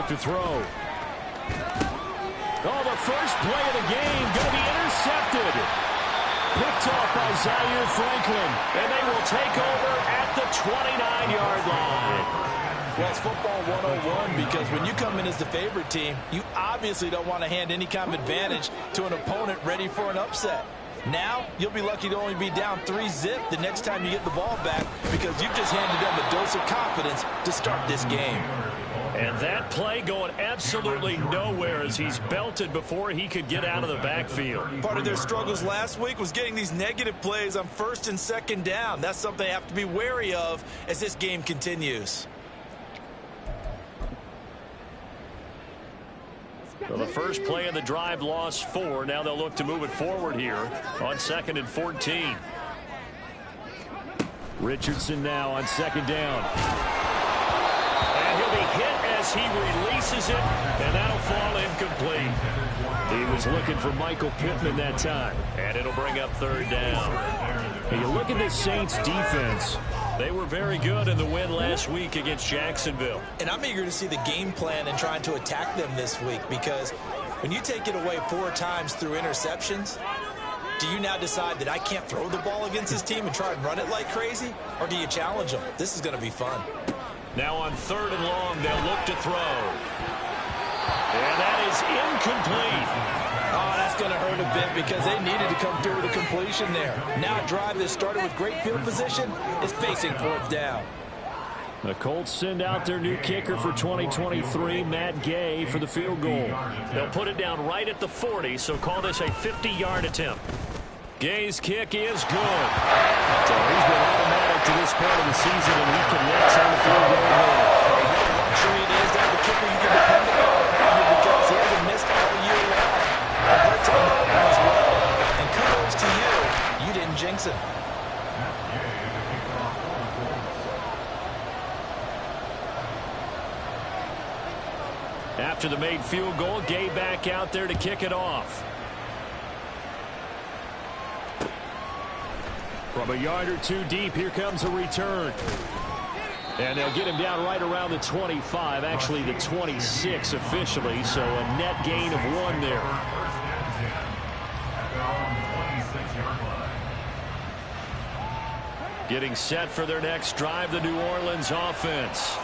look to throw. Oh, the first play of the game going to be intercepted. Picked off by Zaire Franklin, and they will take over at the 29-yard line. Well, it's football 101 because when you come in as the favorite team, you obviously don't want to hand any kind of advantage to an opponent ready for an upset. Now, you'll be lucky to only be down 3-zip the next time you get the ball back because you've just handed them a dose of confidence to start this game. And that play going absolutely nowhere as he's belted before he could get out of the backfield. Part of their struggles last week was getting these negative plays on 1st and 2nd down. That's something they have to be wary of as this game continues. So the first play of the drive lost 4. Now they'll look to move it forward here on 2nd and 14. Richardson now on 2nd down. And he'll be hit as he releases it, and that'll fall incomplete. He was looking for Michael Pittman that time, and it'll bring up 3rd down. And you look at this Saints defense. They were very good in the win last week against Jacksonville. And I'm eager to see the game plan and trying to attack them this week because when you take it away 4 times through interceptions, do you now decide that I can't throw the ball against this team and try and run it like crazy? Or do you challenge them? This is going to be fun. Now on 3rd and long, they'll look to throw. And that is incomplete. Oh, that's going to hurt a bit because they needed to come through with a completion there. Now a drive that started with great field position is facing 4th down. The Colts send out their new kicker for 2023, Matt Gay, for the field goal. They'll put it down right at the 40, so call this a 50-yard attempt. Gay's kick is good. So he's been automatic to this point of the season, and he connects on the field goal here. Luxury it is to have a kicker you can depend upon because he hasn't missed all year long. That's on that one as well. And kudos to you. You didn't jinx it. After the made field goal, Gay back out there to kick it off. From a yard or 2 deep, here comes a return. And they'll get him down right around the 25, actually the 26 officially, so a net gain of 1 there. Getting set for their next drive, the New Orleans offense.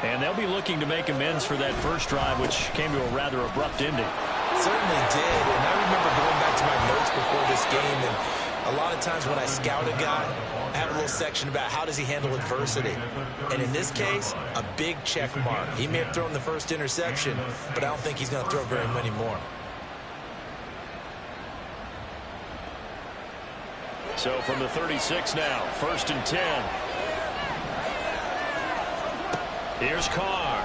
And they'll be looking to make amends for that first drive, which came to a rather abrupt ending. Certainly did, and I remember going back to my notes before this game, and a lot of times when I scout a guy, I have a little section about how does he handle adversity. And in this case, a big check mark. He may have thrown the first interception, but I don't think he's going to throw very many more. So from the 36 now, 1st and 10. Here's Carr.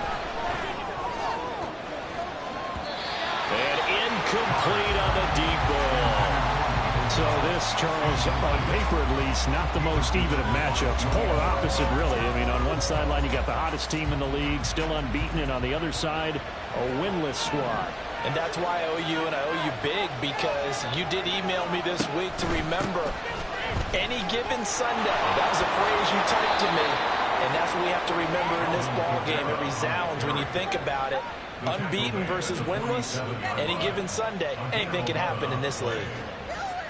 And incomplete on the deep ball. So this, Charles, on paper at least, not the most even of matchups. Polar opposite, really. I mean, on one sideline, you got the hottest team in the league, still unbeaten, and on the other side, a winless squad. And that's why I owe you, and I owe you big, because you did email me this week to remember any given Sunday. That was a phrase you typed to me, and that's what we have to remember in this ball game. It resounds when you think about it. Unbeaten versus winless, any given Sunday, anything can happen in this league.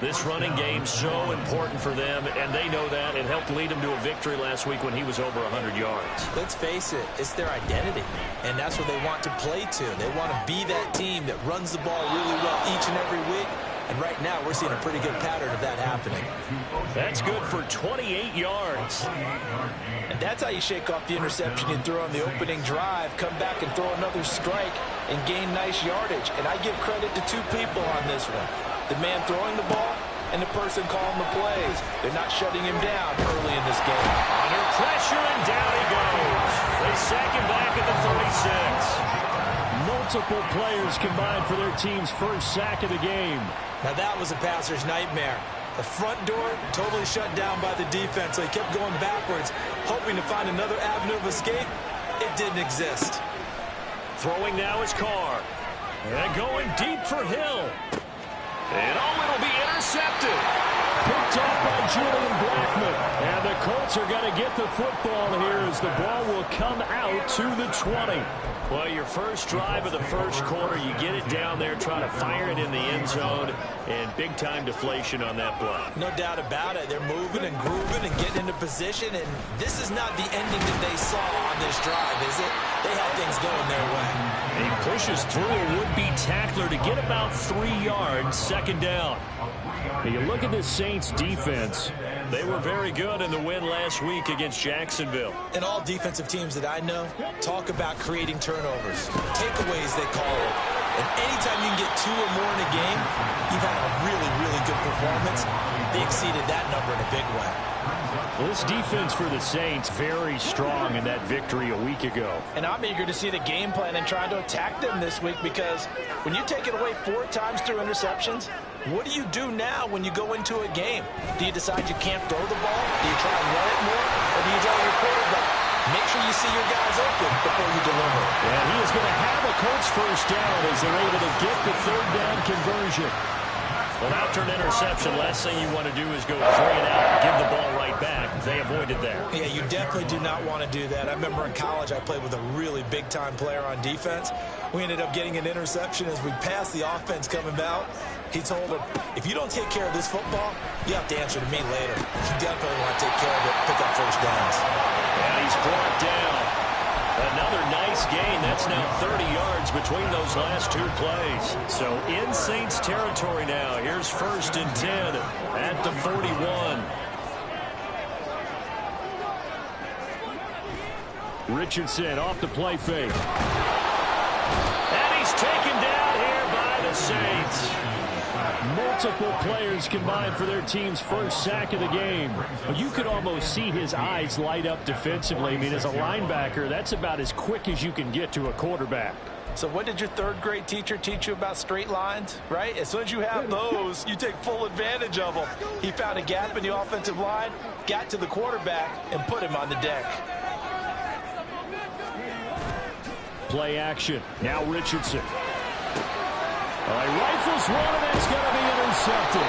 This running game so important for them, and they know that. It helped lead them to a victory last week when he was over 100 yards. Let's face it, it's their identity, and that's what they want to play to. They want to be that team that runs the ball really well each and every week, and right now we're seeing a pretty good pattern of that happening. That's good for 28 yards. And that's how you shake off the interception you threw on the opening drive, come back and throw another strike and gain nice yardage. And I give credit to 2 people on this one. The man throwing the ball and the person calling the plays. They're not shutting him down early in this game. Under pressure, and down he goes. They sack him back at the 36. Multiple players combined for their team's first sack of the game. Now that was a passer's nightmare. The front door totally shut down by the defense, so he kept going backwards, hoping to find another avenue of escape. It didn't exist. Throwing now is Carr. And going deep for Hill. And it'll be intercepted. picked off by Julian Blackmon. And the Colts are going to get the football here as the ball will come out to the 20. Well, your first drive of the first quarter, you get it down there, try to fire it in the end zone, and big-time deflation on that play. No doubt about it. They're moving and grooving and getting into position, and this is not the ending that they saw on this drive, is it? They had things going their way. He pushes through a would-be tackler to get about 3 yards, second down. Now you look at this Saints defense. They were very good in the win last week against Jacksonville. And all defensive teams that I know talk about creating turnovers, takeaways they call it. And anytime you can get 2 or more in a game, you've had a really, really good performance. They exceeded that number in a big way. Well, this defense for the Saints very strong in that victory a week ago. And I'm eager to see the game plan and trying to attack them this week, because when you take it away 4 times through interceptions, what do you do now when you go into a game? Do you decide you can't throw the ball? Do you try and run it more? Or do you draw your quarterback? Make sure you see your guys open before you deliver. And he is going to have a Colts first down as they're able to get the third down conversion. Well, after an interception, last thing you want to do is go 3 and out, give the ball right back. They avoided that. Yeah, you definitely do not want to do that. I remember in college I played with a really big-time player on defense. We ended up getting an interception as we passed the offense coming out. He told him, if you don't take care of this football, you have to answer to me later. You definitely want to take care of it, pick up first downs. And he's brought down. Another nice gain. That's now 30 yards between those last 2 plays. So in Saints territory now. Here's 1st and 10 at the 41. Richardson off the play fake. And he's taken down here by the Saints. Multiple players combined for their team's first sack of the game. You could almost see his eyes light up defensively. I mean, as a linebacker, that's about as quick as you can get to a quarterback. So what did your 3rd grade teacher teach you about straight lines, right? As soon as you have those, you take full advantage of them. He found a gap in the offensive line, got to the quarterback, and put him on the deck. Play action. Now Richardson. He rifles one, and it's going to be intercepted.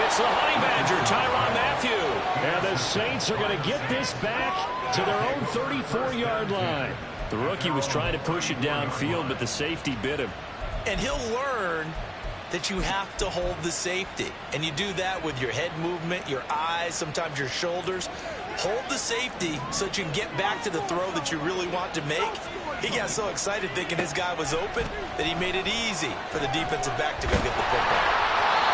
It's the Honey Badger, Tyrann Mathieu. And the Saints are going to get this back to their own 34-yard line. The rookie was trying to push it downfield, but the safety bit him. And he'll learn that you have to hold the safety. And you do that with your head movement, your eyes, sometimes your shoulders. Hold the safety so that you can get back to the throw that you really want to make. He got so excited thinking his guy was open that he made it easy for the defensive back to go get the football.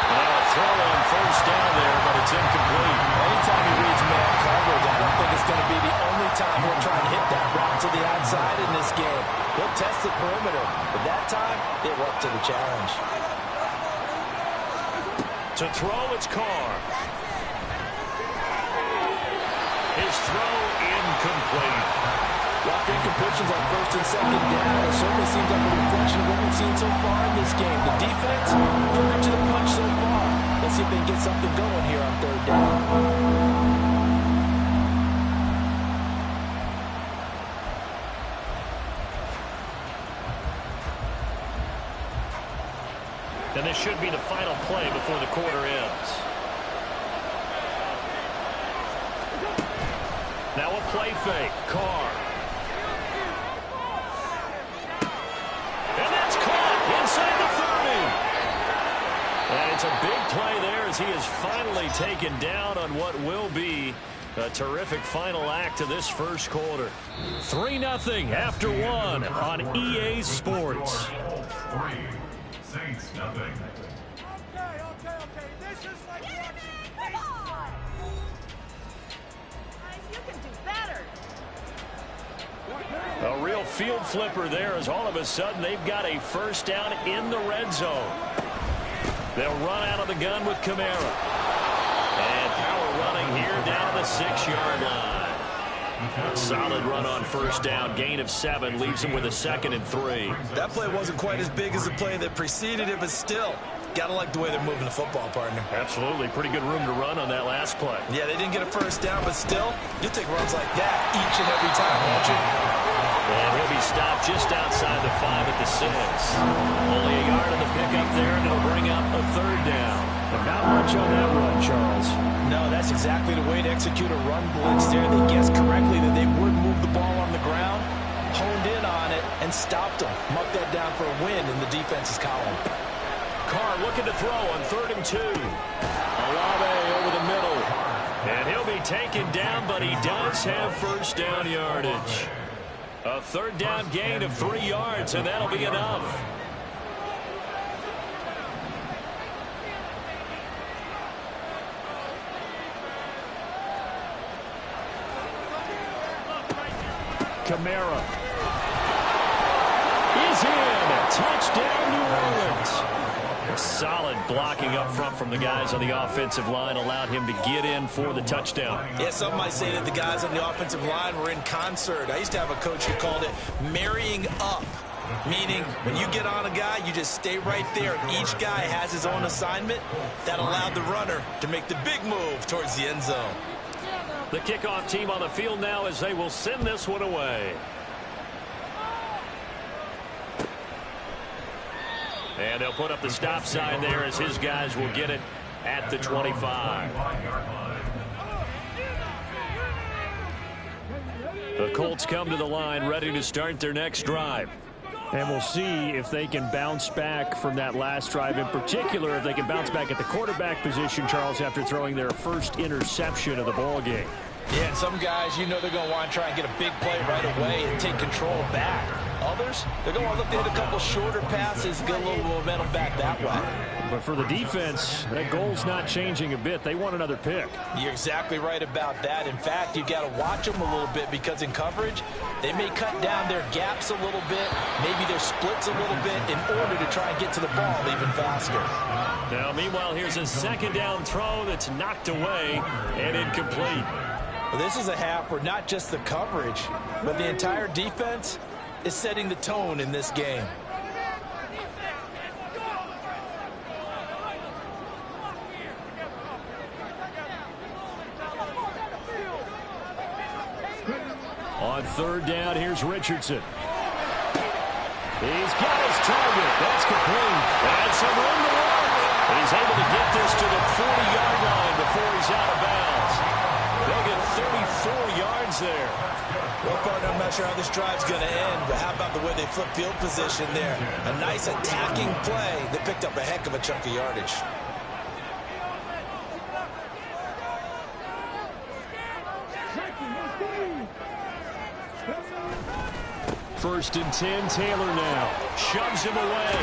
Now a throw on first down there, but it's incomplete. Anytime he reads man coverage, I don't think it's going to be the only time he'll try and hit that route to the outside in this game. He'll test the perimeter, but that time, it went to the challenge. To throw, it's Carr. His throw incomplete. Rough incompletions on 1st and 2nd down. It certainly seems like a reflection of what we've seen so far in this game. The defense, quicker to the punch so far. Let's see if they can get something going here on 3rd down. And this should be the final play before the quarter ends. Now a play fake. Carr. And that's caught inside the 30. And it's a big play there as he is finally taken down on what will be a terrific final act to this first quarter. 3-0 after 1 on EA Sports. Saints nothing. Okay. This is like watching. Come on. Guys, you can do better. A real field flipper there as all of a sudden they've got a first down in the red zone. They'll run out of the gun with Kamara. And power running here down the 6-yard line. A solid run on first down. Gain of 7 leaves him with a 2nd and 3. That play wasn't quite as big as the play that preceded it, but still, gotta like the way they're moving the football, partner. Absolutely. Pretty good room to run on that last play. Yeah, they didn't get a first down, but still, you'll take runs like that each and every time, won't you? And he'll be stopped just outside the 5 at the 6. Only a yard on the pickup there, and it'll bring up a 3rd down. But not much on that run, Charles. No, that's exactly the way to execute a run blitz there. They guessed correctly that they would move the ball on the ground, honed in on it, and stopped them. Marked that down for a win in the defense's column. Carr looking to throw on 3rd and 2. Olave over the middle. And he'll be taken down, but he does have first down yardage. A 3rd down gain of 3 yards, and that'll be enough. Kamara is in. Touchdown, New Orleans. Solid blocking up front from the guys on the offensive line allowed him to get in for the touchdown. Yeah, some might say that the guys on the offensive line were in concert. I used to have a coach who called it marrying up, meaning when you get on a guy, you just stay right there. Each guy has his own assignment. That allowed the runner to make the big move towards the end zone. The kickoff team on the field now as they will send this one away. And they'll put up the stop sign there as his guys will get it at the 25. The Colts come to the line ready to start their next drive. And we'll see if they can bounce back from that last drive. In particular, if they can bounce back at the quarterback position, Charles, after throwing their first interception of the ball game. Yeah, and some guys, you know they're going to want to try and get a big play right away and take control back. Others, they're going to look to hit a couple shorter passes, get a little momentum back that way. But for the defense, that goal's not changing a bit. They want another pick. You're exactly right about that. In fact, you've got to watch them a little bit because in coverage, they may cut down their gaps a little bit, maybe their splits a little bit in order to try and get to the ball even faster. Now, meanwhile, here's a 2nd down throw that's knocked away and incomplete. Well, this is a half where not just the coverage, but the entire defense is setting the tone in this game. On 3rd down, here's Richardson. He's got his target. That's complete. And some room to work. He's able to get this to the 40-yard line before he's out of bounds. They'll get 34 yards there. Well, partner, I'm not sure how this drive's going to end, but how about the way they flip field position there? A nice attacking play that picked up a heck of a chunk of yardage. First and 10, Taylor now. Shoves him away.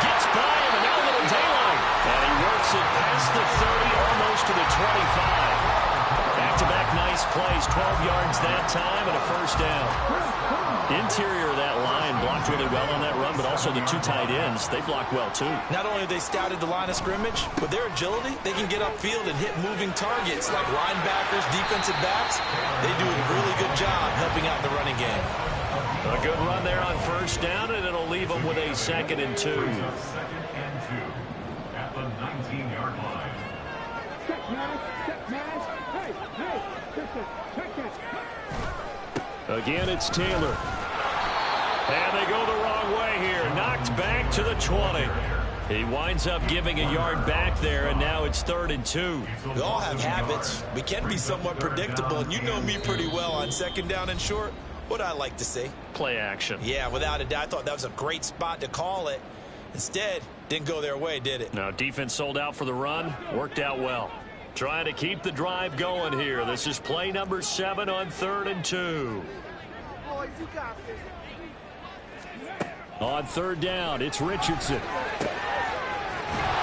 Gets by him, and now a little daylight. And he works it past the 30, almost to the 25. Back-to-back nice plays, 12 yards that time, and a first down. Interior of that line blocked really well on that run, but also the 2 tight ends, they blocked well too. Not only have they scouted the line of scrimmage, with their agility, they can get upfield and hit moving targets like linebackers, defensive backs. They do a really good job helping out in the running game. A good run there on first down, and it'll leave them with a 2nd and 2. 2nd and 2 at the 19-yard line. Again, it's Taylor. And they go the wrong way here. Knocked back to the 20. He winds up giving a yard back there, and now it's 3rd and 2. We all have habits. We can be somewhat predictable, and you know me pretty well on 2nd down and short. What I like to see. Play action. Yeah, without a doubt, I thought that was a great spot to call it. Instead, didn't go their way, did it? Now, defense sold out for the run. Worked out well. Trying to keep the drive going here. This is play number 7 on 3rd and 2. Boys, you got this. On 3rd down, it's Richardson.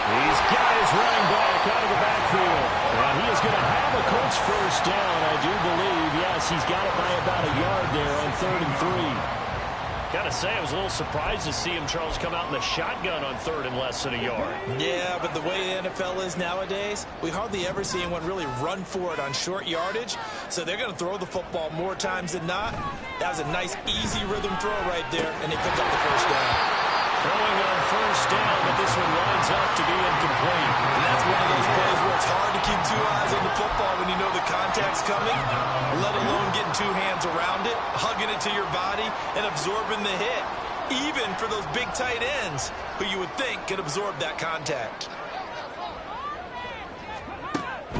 He's got his running back out of the backfield. And he is going to have a Colts first down, I do believe. Yes, he's got it by about a yard there on 3rd and 3. Got to say, I was a little surprised to see him, Charles, come out in the shotgun on 3rd and less than a yard. Yeah, but the way the NFL is nowadays, we hardly ever see anyone really run for it on short yardage. So they're going to throw the football more times than not. That was a nice, easy rhythm throw right there, and they picked up the first down. Throwing on first down, but this one winds up to be incomplete. And that's one of those plays where it's hard to keep 2 eyes on the football when you know the contact's coming, let alone getting 2 hands around it, hugging it to your body, and absorbing the hit, even for those big tight ends who you would think could absorb that contact.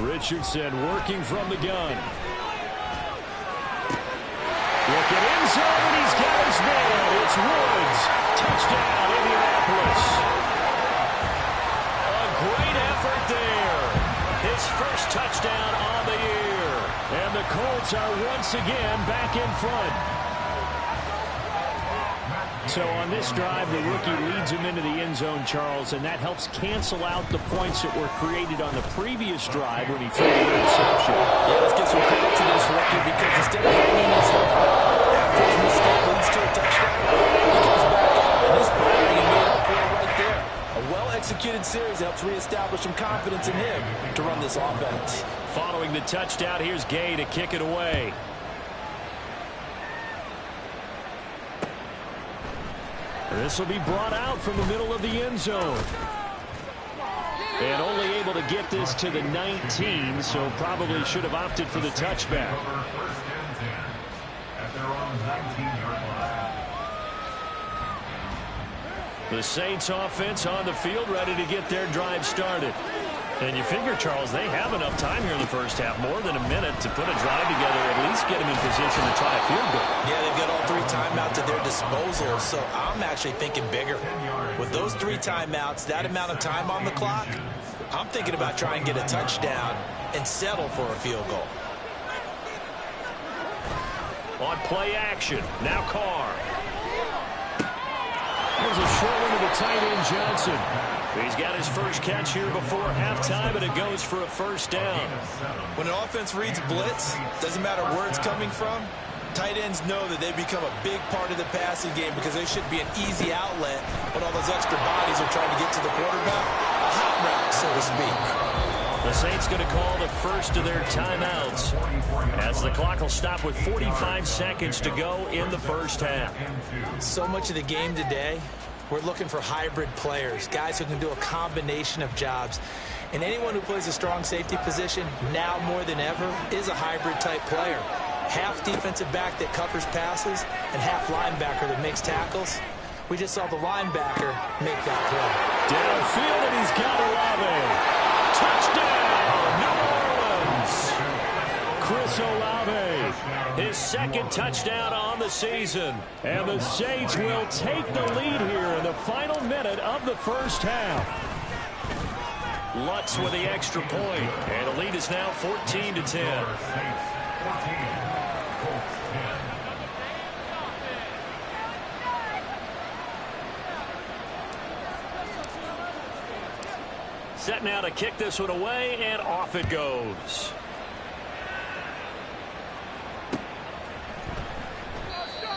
Richardson working from the gun. Look at end zone, and he's got his man. It's Woods. Touchdown, Indianapolis. A great effort there. His first touchdown on the year. And the Colts are once again back in front. So on this drive, the rookie leads him into the end zone, Charles, and that helps cancel out the points that were created on the previous drive when he threw the interception. Yeah, let's give some credit to this rookie because instead of hanging his head after his mistake leads to a touchdown, he comes back out and he's firing and made up for it right there. A well-executed series helps reestablish some confidence in him to run this offense. Following the touchdown, here's Gay to kick it away. This will be brought out from the middle of the end zone. And only able to get this to the 19, so probably should have opted for the touchback. The Saints offense on the field, ready to get their drive started. And you figure, Charles, they have enough time here in the first half, more than a minute, to put a drive together, at least get them in position to try a field goal. Yeah, they've got all 3 timeouts at their disposal, so I'm actually thinking bigger. With those 3 timeouts, that amount of time on the clock, I'm thinking about trying to get a touchdown and settle for a field goal. On play action, now Carr. There's a short one to the tight end, Johnson. He's got his first catch here before halftime, and it goes for a first down. When an offense reads blitz, doesn't matter where it's coming from, tight ends know that they become a big part of the passing game because they should be an easy outlet when all those extra bodies are trying to get to the quarterback. A hot route, so to speak. The Saints going to call the first of their timeouts as the clock will stop with 45 seconds to go in the first half. So much of the game today, we're looking for hybrid players, guys who can do a combination of jobs. And anyone who plays a strong safety position, now more than ever, is a hybrid type player. Half defensive back that covers passes and half linebacker that makes tackles. We just saw the linebacker make that play. Downfield, and he's got Olave. Touchdown, New Orleans. Chris Olave, his second touchdown on the season. And the Saints will take the lead here in the final minute of the first half. Lutz with the extra point, and the lead is now 14-10. Set now to kick this one away, and off it goes.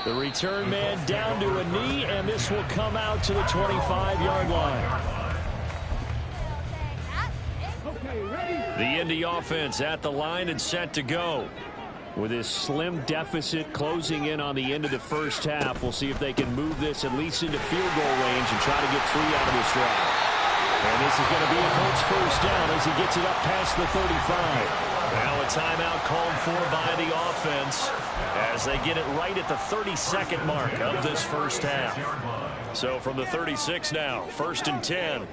The return man down to a knee, and this will come out to the 25-yard line. The Indy offense at the line and set to go. With this slim deficit closing in on the end of the first half, we'll see if they can move this at least into field goal range and try to get 3 out of this drive. And this is going to be a Colts first down as he gets it up past the 35. Now a timeout called for by the offense as they get it right at the 32nd mark of this first half. So from the 36 now, 1st and 10.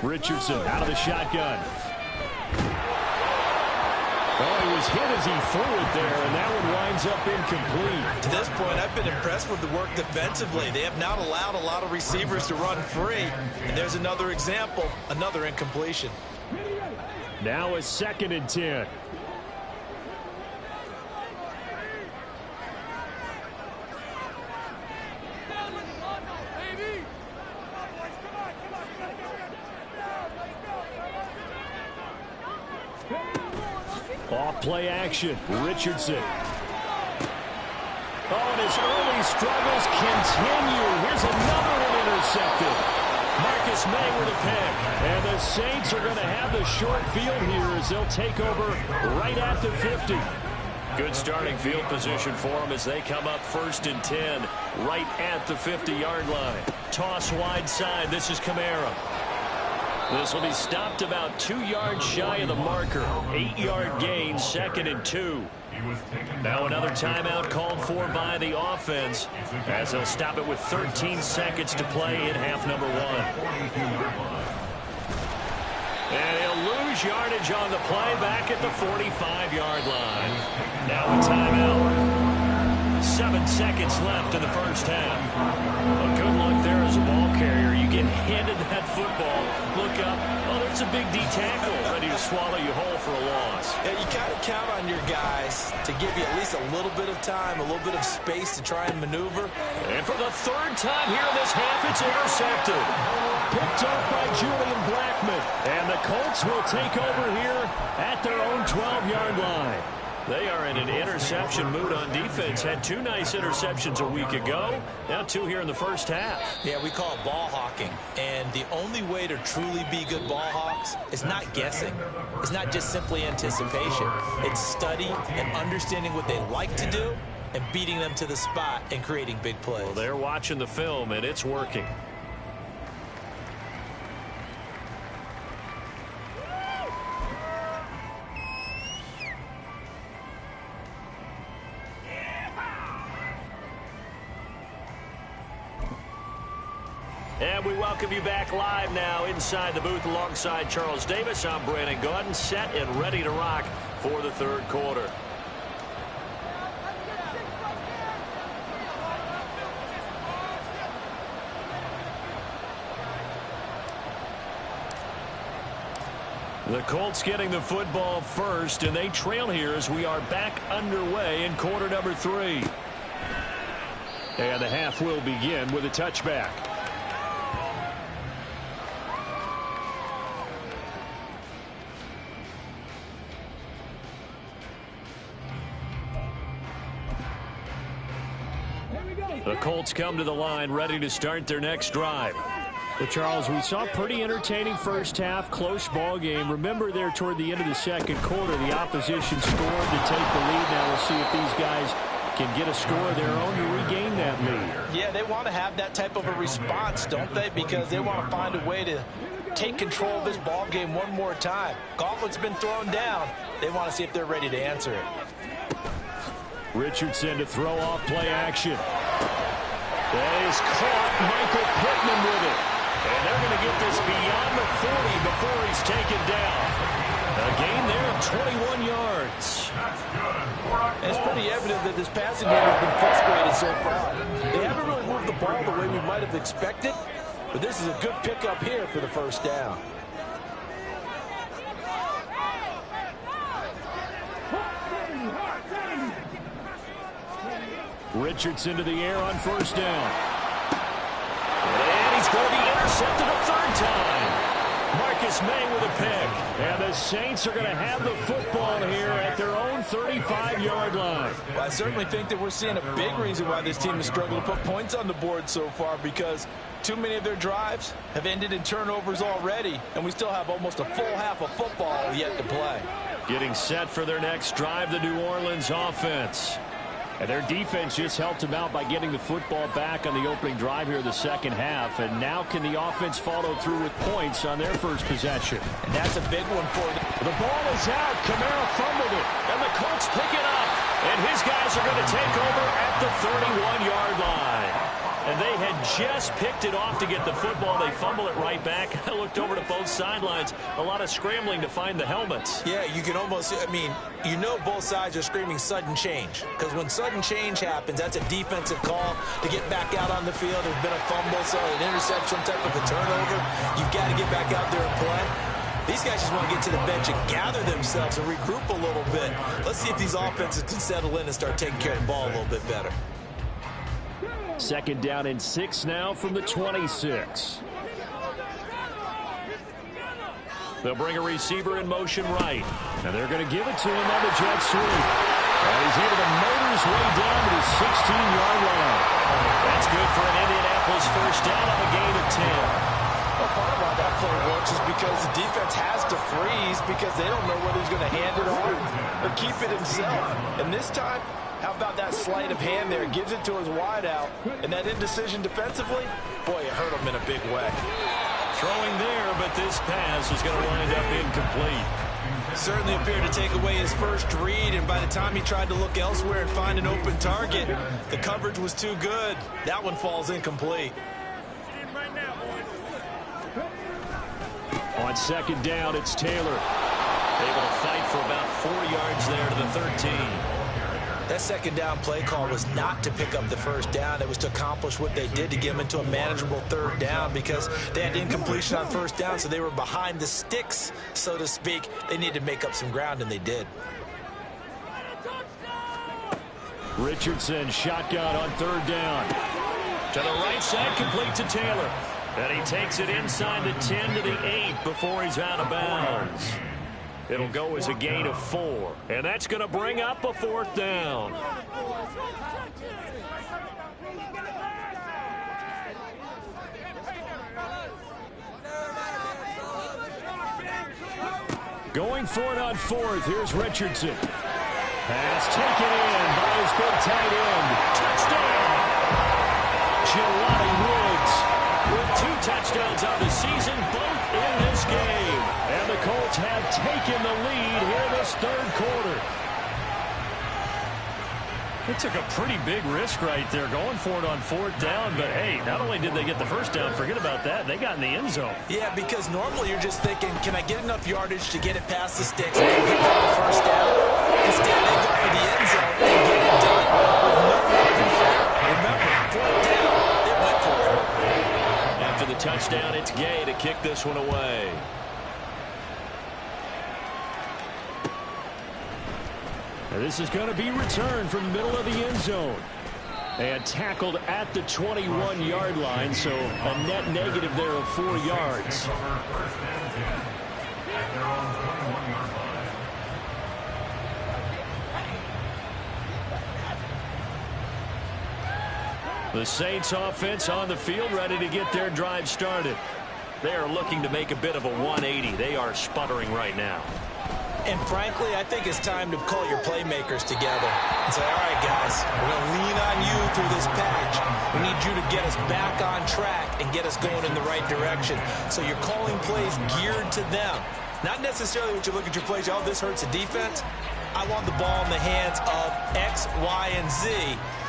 Richardson out of the shotgun. Oh, he was hit as he threw it there, and that one winds up incomplete. To this point, I've been impressed with the work defensively. They have not allowed a lot of receivers to run free. And there's another example, another incompletion. Now a 2nd and 10. Off play action, Richardson. Oh, and his early struggles continue. Here's another one intercepted. Marcus May with a pick. And the Saints are going to have the short field here as they'll take over right at the 50. Good starting field position for them as they come up 1st and 10 right at the 50-yard line. Toss wide side. This is Kamara. This will be stopped about 2 yards shy of the marker. 8-yard gain, 2nd and 2. Now another timeout called for by the offense as they'll stop it with 13 seconds to play in half number 1. And he'll lose yardage on the play back at the 45-yard line. Now a timeout. 7 seconds left in the first half. A good look there as a ball carrier. You get handed that football, look up, oh, there's a big D tackle ready to swallow you whole for a loss. Yeah, you kind of count on your guys to give you at least a little bit of time, a little bit of space to try and maneuver. And for the 3rd time here in this half, it's intercepted. Picked up by Julian Blackman. And the Colts will take over here at their own 12-yard line. They are in an interception mood on defense. Had 2 nice interceptions a week ago. Now 2 here in the first half. Yeah, we call it ball hawking. And the only way to truly be good ball hawks is not guessing. It's not just simply anticipation. It's study and understanding what they like to do and beating them to the spot and creating big plays. Well, they're watching the film, and it's working. And we welcome you back live now inside the booth alongside Charles Davis. I'm Brandon Gaudin, set and ready to rock for the 3rd quarter. The Colts getting the football first, and they trail here as we are back underway in quarter number 3. And the half will begin with a touchback. The Colts come to the line ready to start their next drive. Well, Charles, we saw a pretty entertaining first half, close ball game. Remember there toward the end of the 2nd quarter, the opposition scored to take the lead. Now we'll see if these guys can get a score of their own to regain that lead. Yeah, they want to have that type of a response, don't they? Because they want to find a way to take control of this ball game one more time. Gauntlet's been thrown down. They want to see if they're ready to answer it. Richardson to throw off play action. That is caught. Michael Pittman with it. And they're going to get this beyond the 40 before he's taken down. A gain there of 21 yards. And it's pretty evident that this passing game has been frustrated so far. They haven't really moved the ball the way we might have expected, but this is a good pickup here for the first down. Richardson to the air on first down. And he's going to be intercepted a 3rd time. Marcus May with a pick. And the Saints are going to have the football here at their own 35-yard line. Well, I certainly think that we're seeing a big reason why this team has struggled to put points on the board so far, because too many of their drives have ended in turnovers already, and we still have almost a full half of football yet to play. Getting set for their next drive, the New Orleans offense. And their defense just helped them out by getting the football back on the opening drive here in the 2nd half. And now can the offense follow through with points on their first possession? And that's a big one for them. The ball is out. Kamara fumbled it. And the Colts pick it up. And his guys are going to take over at the 31-yard line. And they had just picked it off to get the football. They fumble it right back. I looked over to both sidelines. A lot of scrambling to find the helmets. Yeah, you can almost, I mean, you know both sides are screaming sudden change. Because when sudden change happens, that's a defensive call to get back out on the field. There's been a fumble, so an interception, type of a turnover. You've got to get back out there and play. These guys just want to get to the bench and gather themselves and regroup a little bit. Let's see if these offenses can settle in and start taking care of the ball a little bit better. 2nd down and 6 now from the 26. They'll bring a receiver in motion right. And they're going to give it to him on the jet sweep. And he's able to motor his way down to the 16-yard line. That's good for an Indianapolis first down on a gain of 10. Well, part of why that play works is because the defense has to freeze because they don't know whether he's going to hand it off or keep it himself. And this time, how about that sleight of hand there? Gives it to his wideout. And that indecision defensively, boy, it hurt him in a big way. Throwing there, but this pass is going to wind up incomplete. Certainly appeared to take away his first read, and by the time he tried to look elsewhere and find an open target, the coverage was too good. That one falls incomplete. On second down, it's Taylor. Able to fight for about 4 yards there to the 13. That second down play call was not to pick up the first down. It was to accomplish what they did to get them into a manageable third down because they had incompletion on first down, so they were behind the sticks, so to speak. They needed to make up some ground, and they did. Richardson, shotgun on third down. To the right side, complete to Taylor. And he takes it inside the 10 to the 8 before he's out of bounds. It'll go as a gain of 4. And that's going to bring up a fourth down. Going for it on fourth. Here's Richardson. Pass taken in by his big tight end. Touchdown! Jelani Woods with 2 touchdowns on the season, both in this game. And the Colts have taken the lead here this third quarter. They took a pretty big risk right there going for it on fourth down. But, hey, not only did they get the first down, forget about that, they got in the end zone. Yeah, because normally you're just thinking, can I get enough yardage to get it past the sticks and pick up the first down? Instead, they go for the end zone and get it done with no margin for error. Remember, fourth down, it went for it. After the touchdown, it's Gay to kick this one away. This is going to be returned from the middle of the end zone. And tackled at the 21-yard line, so a net negative there of 4 yards. The Saints offense on the field, ready to get their drive started. They are looking to make a bit of a 180. They are sputtering right now. And frankly, I think it's time to call your playmakers together and say, all right, guys, we're going to lean on you through this patch. We need you to get us back on track and get us going in the right direction. So you're calling plays geared to them. Not necessarily what you look at your plays, oh, this hurts the defense. I want the ball in the hands of X, Y, and Z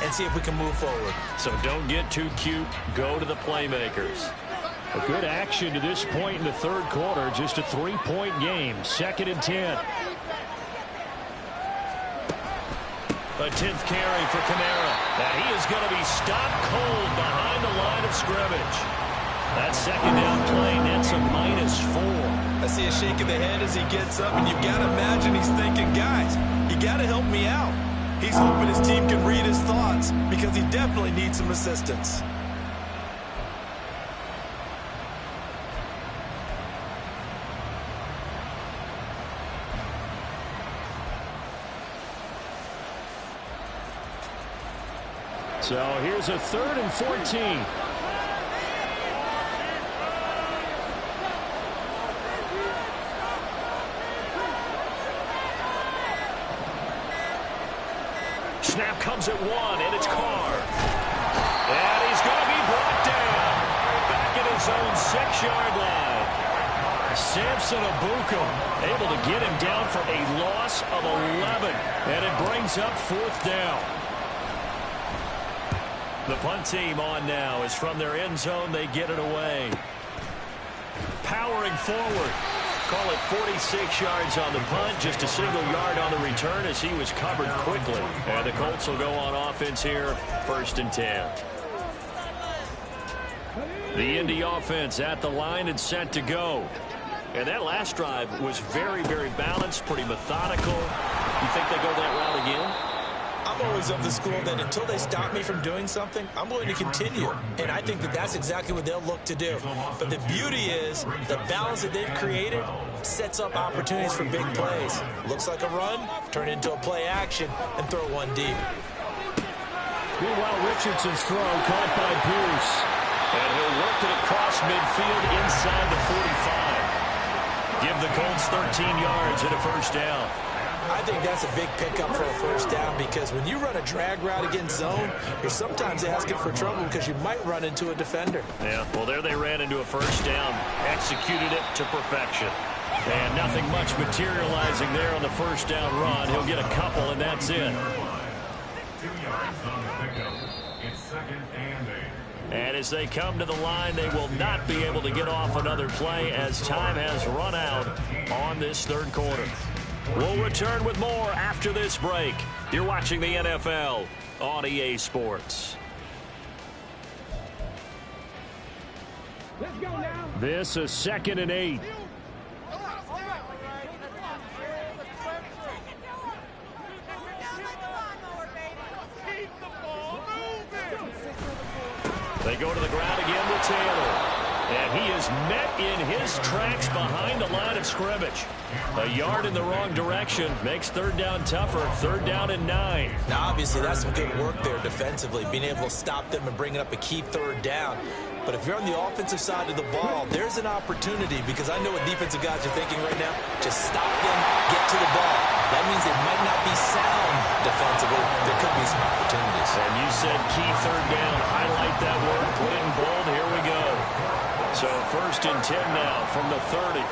and see if we can move forward. So don't get too cute. Go to the playmakers. A good action to this point in the third quarter. Just a 3-point game. 2nd and 10. A 10th carry for Kamara. Now he is going to be stopped cold behind the line of scrimmage. That second down play nets a -4. I see a shake of the head as he gets up, and you've got to imagine he's thinking, guys, you got to help me out. He's hoping his team can read his thoughts because he definitely needs some assistance. So here's a 3rd and 14. Snap comes at 1, and it's Carr. And he's going to be brought down. Back at his own 6-yard line. Samson Abuka able to get him down for a loss of 11. And it brings up 4th down. The punt team on now is from their end zone. They get it away. Powering forward. Call it 46 yards on the punt. Just a single yard on the return as he was covered quickly. And the Colts will go on offense here. 1st and 10. The Indy offense at the line and set to go. And that last drive was very, very balanced, pretty methodical. You think they go that route again? I'm always of the school that until they stop me from doing something, I'm going to continue. And I think that that's exactly what they'll look to do. But the beauty is the balance that they've created sets up opportunities for big plays. Looks like a run, turn into a play action, and throw one deep. Meanwhile, Richardson's throw caught by Pierce. And he'll work it across midfield inside the 45. Give the Colts 13 yards and a 1st down. I think that's a big pickup for a first down because when you run a drag route against zone, you're sometimes asking for trouble because you might run into a defender. Yeah, well, there they ran into a first down, executed it to perfection. And nothing much materializing there on the first down run. He'll get a couple, and that's it. 2 yards on the pickup. It's 2nd and 8. And as they come to the line, they will not be able to get off another play as time has run out on this third quarter. We'll return with more after this break. You're watching the NFL on EA Sports. This is 2nd and 8. They go to the ground again with Taylor. And he is met in his tracks behind the line of scrimmage. A yard in the wrong direction makes third down tougher. 3rd down and 9. Now, obviously, that's some good work there defensively, being able to stop them and bringing up a key 3rd down. But if you're on the offensive side of the ball, there's an opportunity because I know what defensive guys are thinking right now. Just stop them, get to the ball. That means they might not be sound defensively. There could be some opportunities. And you said key 3rd down. Highlight that word. Put it in bold. Here we go. So 1st and 10 now from the 30.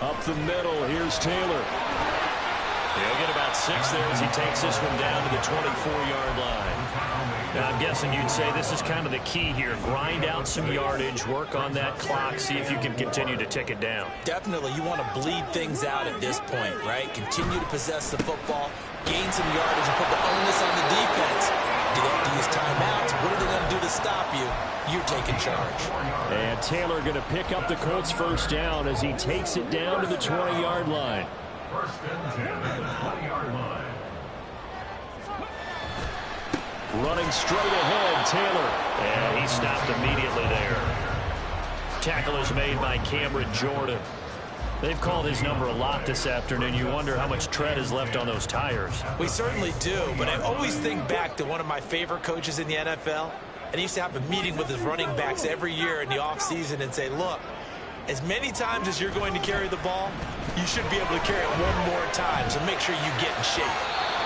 Up the middle. Here's Taylor. He'll get about 6 there as he takes this one down to the 24-yard line. Now, I'm guessing you'd say this is kind of the key here. Grind out some yardage, work on that clock, see if you can continue to tick it down. Definitely, you want to bleed things out at this point, right? Continue to possess the football, gain some yardage, and put the onus on the defense. Do they have to use timeouts? What are they going to do to stop you? You're taking charge. And Taylor going to pick up the Colts first down as he takes it down to the 20-yard line. 1st and 10 at the 20-yard line. Running straight ahead, Taylor. And he stopped immediately there. Tackle is made by Cameron Jordan. They've called his number a lot this afternoon. You wonder how much tread is left on those tires. We certainly do, but I always think back to one of my favorite coaches in the NFL. And he used to have a meeting with his running backs every year in the offseason and say, look, as many times as you're going to carry the ball, you should be able to carry it one more time, so make sure you get in shape.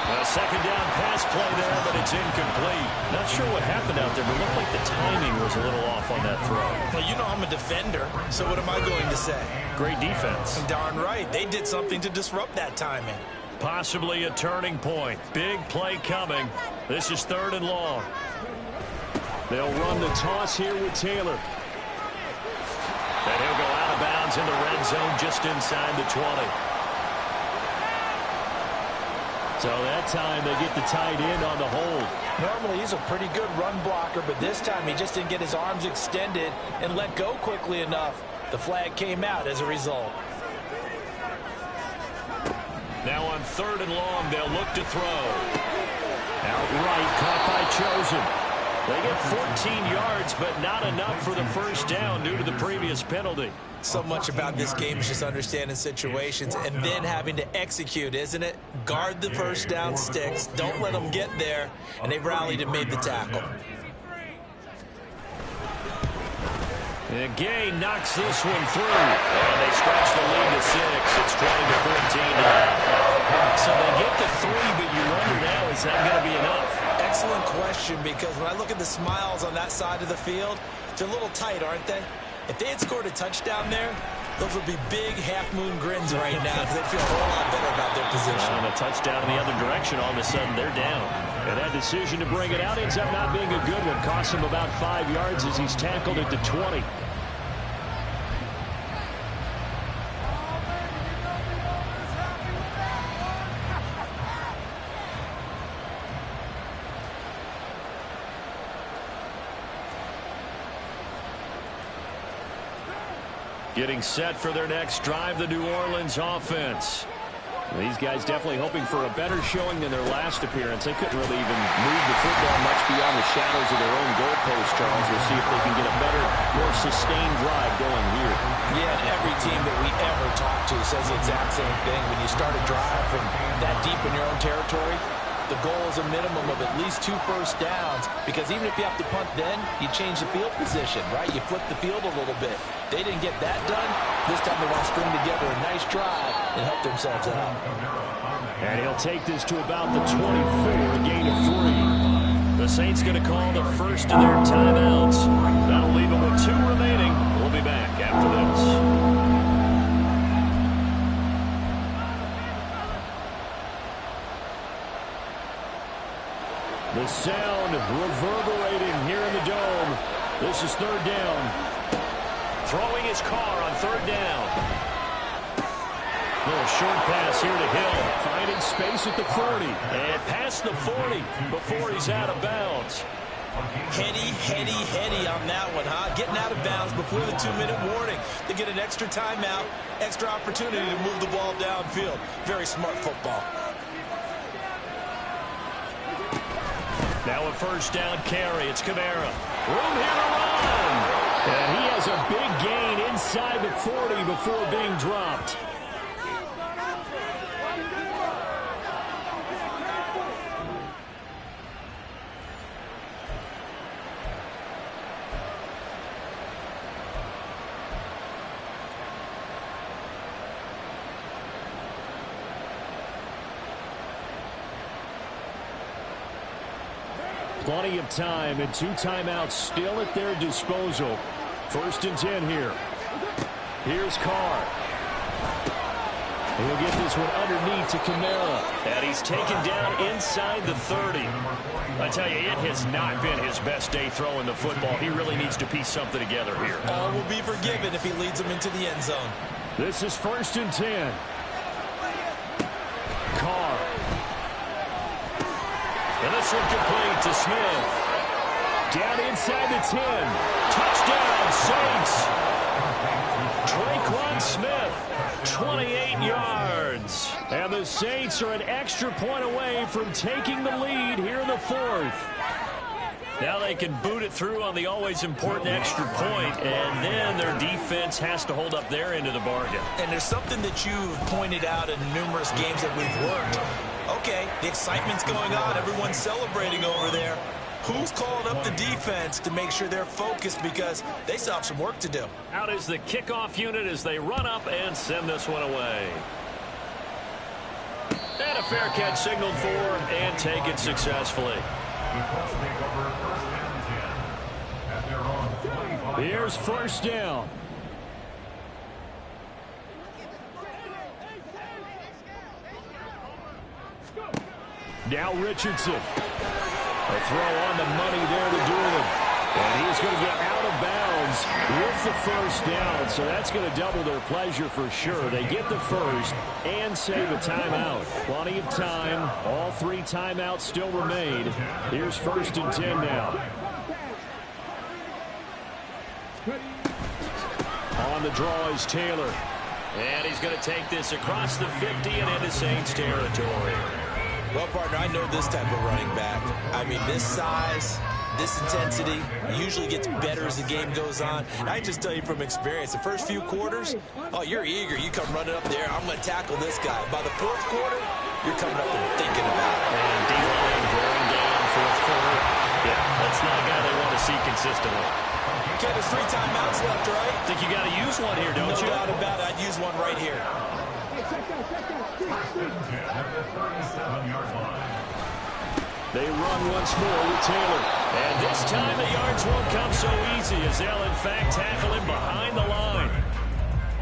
A 2nd down pass play there, but it's incomplete. Not sure what happened out there, but it looked like the timing was a little off on that throw. Well, you know I'm a defender, so what am I going to say? Great defense. Darn right. They did something to disrupt that timing. Possibly a turning point. Big play coming. This is 3rd and long. They'll run the toss here with Taylor. And he'll go out of bounds in the red zone just inside the 20. So that time they get the tight end on the hold. Normally he's a pretty good run blocker, but this time he just didn't get his arms extended and let go quickly enough. The flag came out as a result. Now on 3rd and long, they'll look to throw. Outright caught by Chosen. They get 14 yards, but not enough for the first down due to the previous penalty. So much about this game is just understanding situations and then having to execute, isn't it? Guard the first down sticks. Don't let them get there. And they rallied and made the tackle. And Gay knocks this one through. And they stretch the lead to 6. It's 20-14 now. So they get to 3, but you wonder now, is that going to be enough? Excellent question, because when I look at the smiles on that side of the field, they're a little tight, aren't they? If they had scored a touchdown there, those would be big half-moon grins right now because they feel a whole lot better about their position. And a touchdown in the other direction, all of a sudden they're down. And that decision to bring it out ends up not being a good one. Costs him about 5 yards as he's tackled at the 20. Getting set for their next drive, the New Orleans offense. These guys definitely hoping for a better showing than their last appearance. They couldn't really even move the football much beyond the shadows of their own goalpost, Charles. We'll see if they can get a better, more sustained drive going here. Yeah, and every team that we ever talk to says the exact same thing. When you start a drive from that deep in your own territory, The goal is a minimum of at least 2 first downs, because even if you have to punt then, you change the field position, right? You flip the field a little bit. They didn't get that done. This time they want to string together a nice drive and help themselves out. And he'll take this to about the 24, a gain of 3. The Saints going to call the first of their timeouts. That'll leave them with 2 remaining. We'll be back after this. The sound reverberating here in the dome. This is 3rd down. Throwing his car on 3rd down. Little short pass here to Hill. Finding space at the 40. And past the 40 before he's out of bounds. Heady on that one, huh? Getting out of bounds before the 2-minute warning. They get an extra timeout, extra opportunity to move the ball downfield. Very smart football. Now a 1st down carry. It's Kamara. Room here to run. And he has a big gain inside the 40 before being dropped. Plenty of time and 2 timeouts still at their disposal. 1st and 10 here. Here's Carr. He'll get this one underneath to Kamara. And he's taken down inside the 30. I tell you, it has not been his best day throwing the football. He really needs to piece something together here. All will be forgiven if he leads them into the end zone. This is 1st and 10. Carr. And this one complete to Smith. Down inside the 10. Touchdown, Saints. Traquan Smith, 28 yards. And the Saints are an extra point away from taking the lead here in the 4th. Now they can boot it through on the always important extra point, and then their defense has to hold up their end of the bargain. And there's something that you've pointed out in numerous games that we've worked. Okay, the excitement's going on. Everyone's celebrating over there. Who's calling up the defense to make sure they're focused, because they still have some work to do? Out is the kickoff unit as they run up and send this one away. And a fair catch signaled for and taken successfully. Here's 1st down. Now Richardson. A throw on the money there to Doolin. And he's going to get out of bounds with the 1st down. So that's going to double their pleasure for sure. They get the 1st and save a timeout. Plenty of time. All 3 timeouts still remain. Here's 1st and 10 now. On the draw is Taylor. And he's going to take this across the 50 and into Saints territory. Well, partner, I know this type of running back. I mean, this size, this intensity usually gets better as the game goes on. And I just tell you from experience, the first few quarters, oh, you're eager. You come running up there, I'm going to tackle this guy. By the 4th quarter, you're coming up and thinking about it. And D-line wearing down 4th quarter. Yeah, that's not a guy they want to see consistently. Okay, there's 3 timeouts left, right? Think you got to use one here, don't you? No doubt about it. I'd use one right here. They run once more with Taylor. And this time the yards won't come so easy as they'll, in fact, tackle him behind the line.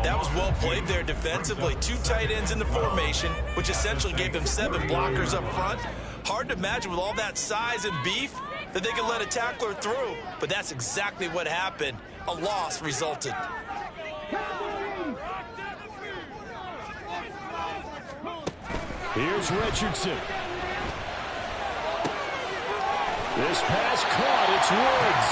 That was well played there defensively. 2 tight ends in the formation, which essentially gave them 7 blockers up front. Hard to imagine with all that size and beef that they could let a tackler through. But that's exactly what happened. A loss resulted. Here's Richardson. This pass caught. It's Woods.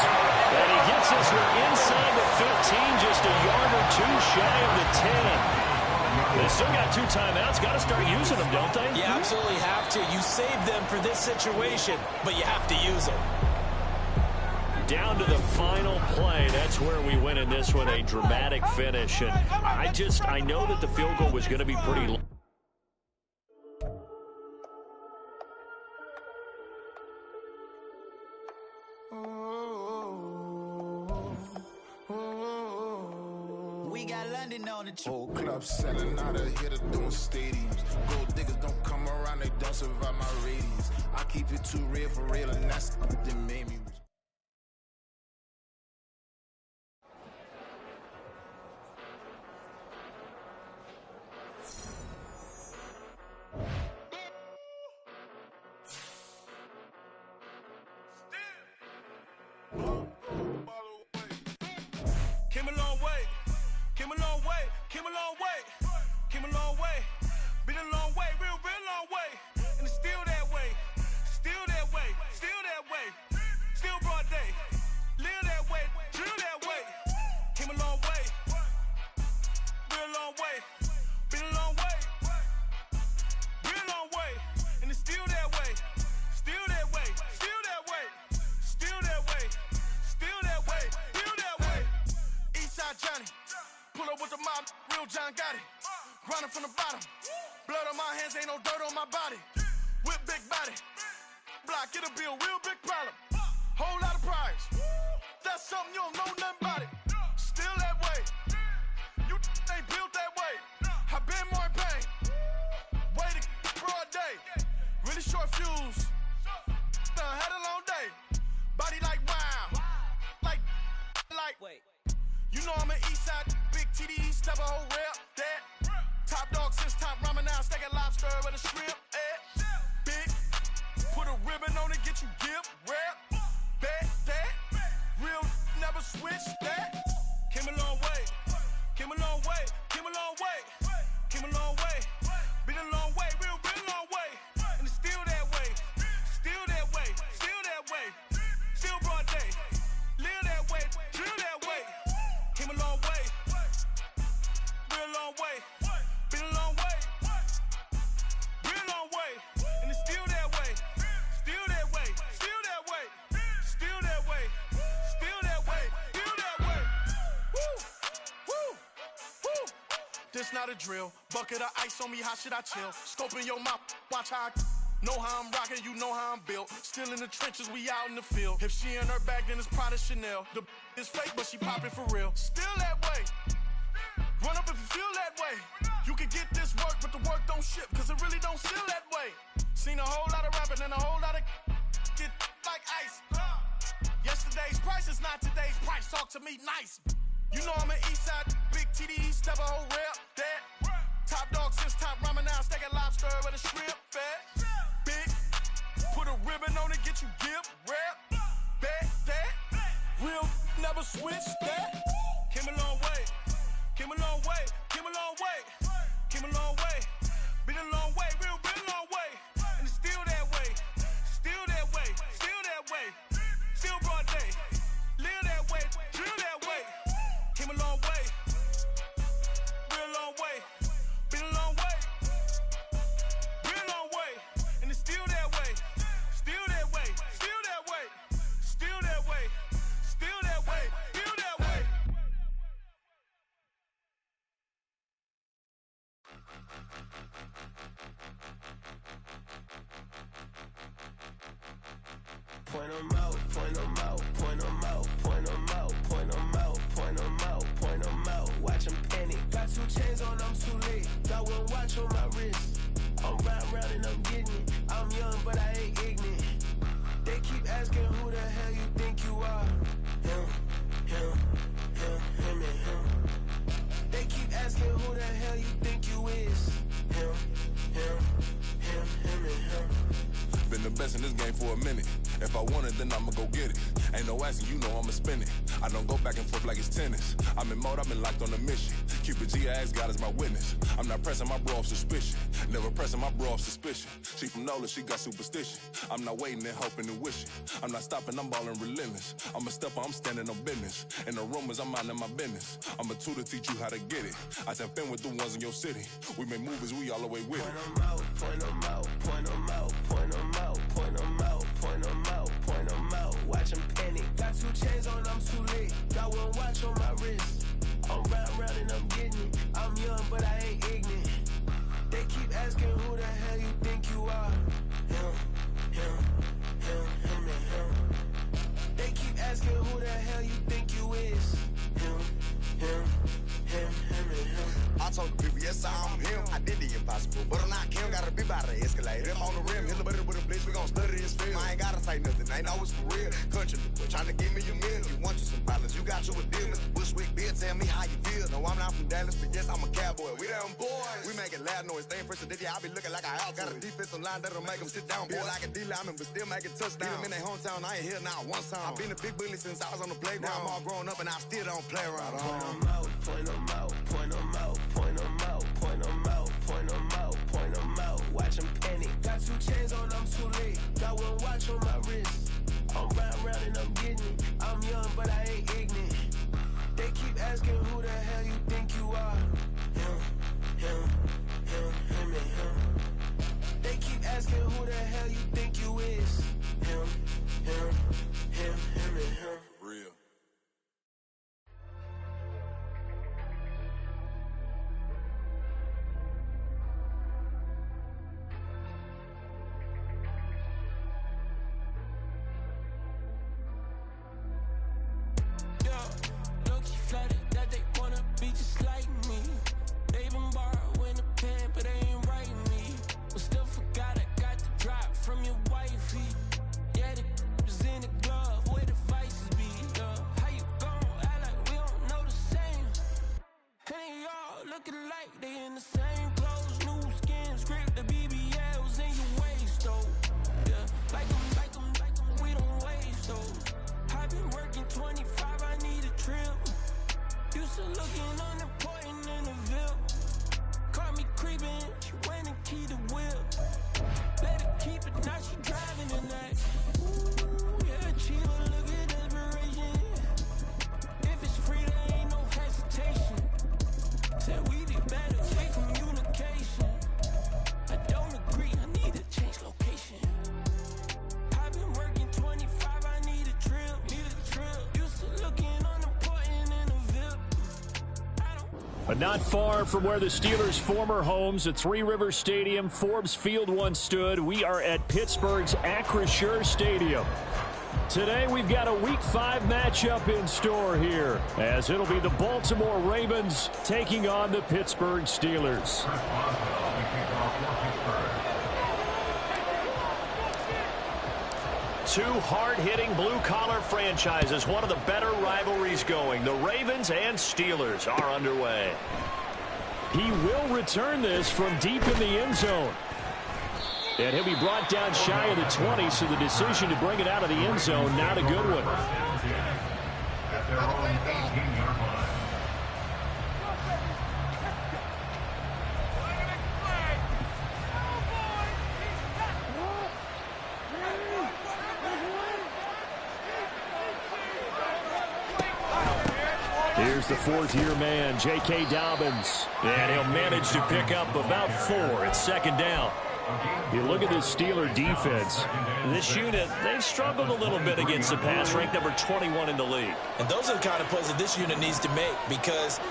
And he gets this one inside the 15, just a yard or 2 shy of the 10. They still got 2 timeouts. Got to start using them, don't they? You absolutely have to. You save them for this situation, but you have to use them. Down to the final play. That's where we win in this one, a dramatic finish. And I know that the field goal was going to be pretty low. we got London on the trip. Whole club selling out of hitter doing stadiums. Gold diggers don't come around, they don't survive my radius. I keep it too real for real, and that's what they made me. Came a long way, came a long way, came a long way, came a long way, been a long way, real long way, and it's still that way, still that way, still that way, still broad day, live that way, drill that way, came a long way, real long way, been a long way, real long way, and it's still that way, still that way, still that way, still that way, still that way, still that way. Eastside Johnny, pull up with the mob, real John got it. Grinding from the bottom, blood on my hands, ain't no dirt on my body. Whip big body, block, get a bill, real big problem. Whole lot of prize, that's something you don't know nothing about it. Still that way, you ain't built that way. I been more in pain, waited broad day, really short fuse. Had a long day, body like wow, like. Wait. You know I'm an Eastside, big TDE, step a whole rep, that. Top dog since top ramen now, stack a lobster with a shrimp, big, put a ribbon on it, get you gift, rep, bet, that. Real never switch, that. Came a long way, came a long way, came a long way, came a long way. Been a long way, real long way. And it's still that way, still that way, still that way. Still broad day, live that way, drill that way. Came a long way, real long way, been a long way, real long way, and it's still that way, still that way, still that way, still that way, still that way, still that way. Woo, woo, woo. This not a drill, bucket of ice on me, how should I chill? Scoping your mouth, watch how I know how I'm rocking, you know how I'm built. Still in the trenches, we out in the field. If she in her bag, then it's Prada Chanel. The is fake, but she poppin' for real. Still that way. Run up if you feel that way. You can get this work, but the work don't ship, cause it really don't feel that way. Seen a whole lot of rapping and a whole lot of get like ice. Yesterday's price is not today's price. Talk to me nice. You know I'm an Eastside, big TDE, step a whole rep, that. Top dog since top ramen now, stack a lobster with a shrimp, fat. Big, put a ribbon on it, get you gift, rep, bet, that. Real, never switch, that. Came a long way, came a long way, came a long way, came a long way. Been a long way, real long way. And it's still that way, still that way, still that way. Still broad day, live that way, drill that way. Came a long way, real long way. Been a long way, real long way. And it's still that way, still that way, still that way, still that way, still that way, still that way. Point 'em out, point 'em out, point 'em out, point 'em out, point 'em out, point 'em out, point 'em out. Watch 'em panic. Got 2 chains on, I'm too late. Got 1 watch on my wrist. I'm riding round and I'm getting it. I'm young, but I ain't ignorant. They keep asking who the hell you think you are. Him, him, him, him, and him. They keep asking who the hell you think you is. Him, him, him, him, and him. Been the best in this game for a minute. If I want it, then I'ma go get it. Ain't no asking, you know I'ma spin it. I don't go back and forth like it's tennis. I'm in mode, I've been locked on a mission. Cupid G, I ask God as my witness. I'm not pressing my bro off suspicion. Never pressing my bro off suspicion. She from NOLA, she got superstition. I'm not waiting and hoping and wishing. I'm not stopping, I'm balling relentless. I'm a stepper, I'm standing on business. In the rumors, I'm minding my business. I'm a tutor, teach you how to get it. I tap in with the ones in your city. We make movies, we all the way with it. Point 'em out, point 'em out, point 'em out, point 'em out, point 'em out, point 'em out, point 'em out. Watch 'em panic. Got 2 chains on, I'm too late. Got 1 watch on my wrist. I'm riding round and I'm getting it. I'm young, but I ain't ignorant. They keep asking who the hell you think you are. Him, him, him, him, and him. They keep asking who the hell you think you is. Him, him, him, escalate. Them on the rim, hit a buddy with a blitz, we gon' study this film. I ain't gotta say nothing, ain't know it's for real. Country, trying to give me a meal. You want you some balance, you got you a deal. Mr. Bushwick, Bill, tell me how you feel. No, I'm not from Dallas, but yes, I'm a cowboy. We them boys. We making loud noise, staying fresh to this year. I be looking like a house. Got a defensive line that'll make them sit down. Feel like a D-lineman, but still making touchdowns. Beat them in their hometown, I ain't here now one time. I've been a big bully since I was on the playground. Now I'm all grown up and I still don't play around. Point them out, point them out, point them out, point them out, point them out, point them out, point them out. Watch them panic. Got 2 chains on, I'm too late. Got 1 watch on my wrist. I'm round and I'm getting it. I'm young, but I ain't ignorant. They keep asking who the hell you think you are. Him, and him. They keep asking who the hell you think you is. Him, and him. Real. Low-key flattered that they wanna be just like me. They been borrowing a pen, but they ain't writing me. But still forgot I got the drop from your wifey. Yeah, the was in the glove, where the vices be. How you gon' act like we don't know the same? Hey, y'all looking like they in the same clothes. New skin, script, the BBLs in your waist, though. Yeah, like them, we don't waste those. I've been working 25, I need a trip. Used to looking unimportant in the Ville. Caught me creeping, she went and keyed the wheel. Let her keep it, now she driving in that. Ooh, yeah, Chiva, look at desperation. If it's free, there ain't no hesitation. Said we be better with communication. I don't agree, I need to change location. I've been working 25, I need a trip. Used to looking unimportant in the Ville. But not far from where the Steelers' former homes at Three Rivers Stadium, Forbes Field once stood. We are at Pittsburgh's Acrisure Stadium. Today we've got a Week 5 matchup in store here, as it'll be the Baltimore Ravens taking on the Pittsburgh Steelers. Two hard-hitting blue-collar franchises, one of the better rivalries going. The Ravens and Steelers are underway. He will return this from deep in the end zone. And he'll be brought down shy of the 20, so the decision to bring it out of the end zone, not a good one. At their own 18-yard line. Here's the 4th-year man, J.K. Dobbins. And he'll manage to pick up about 4 at second down. You look at this Steeler defense. This unit, they've struggled a little bit against the pass, ranked number 21 in the league. And those are the kind of plays that this unit needs to make, because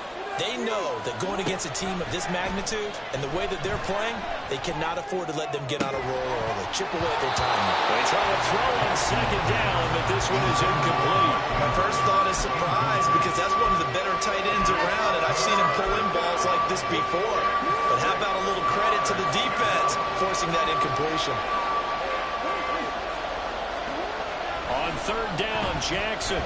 they know that going against a team of this magnitude and the way that they're playing, they cannot afford to let them get on a roll or they'll chip away at their time. They try to throw on second down, but this one is incomplete. My first thought is surprise, because that's one of the better tight ends around, and I've seen him pull in balls like this before. But how about a little credit to the defense forcing that incompletion? On third down, Jackson.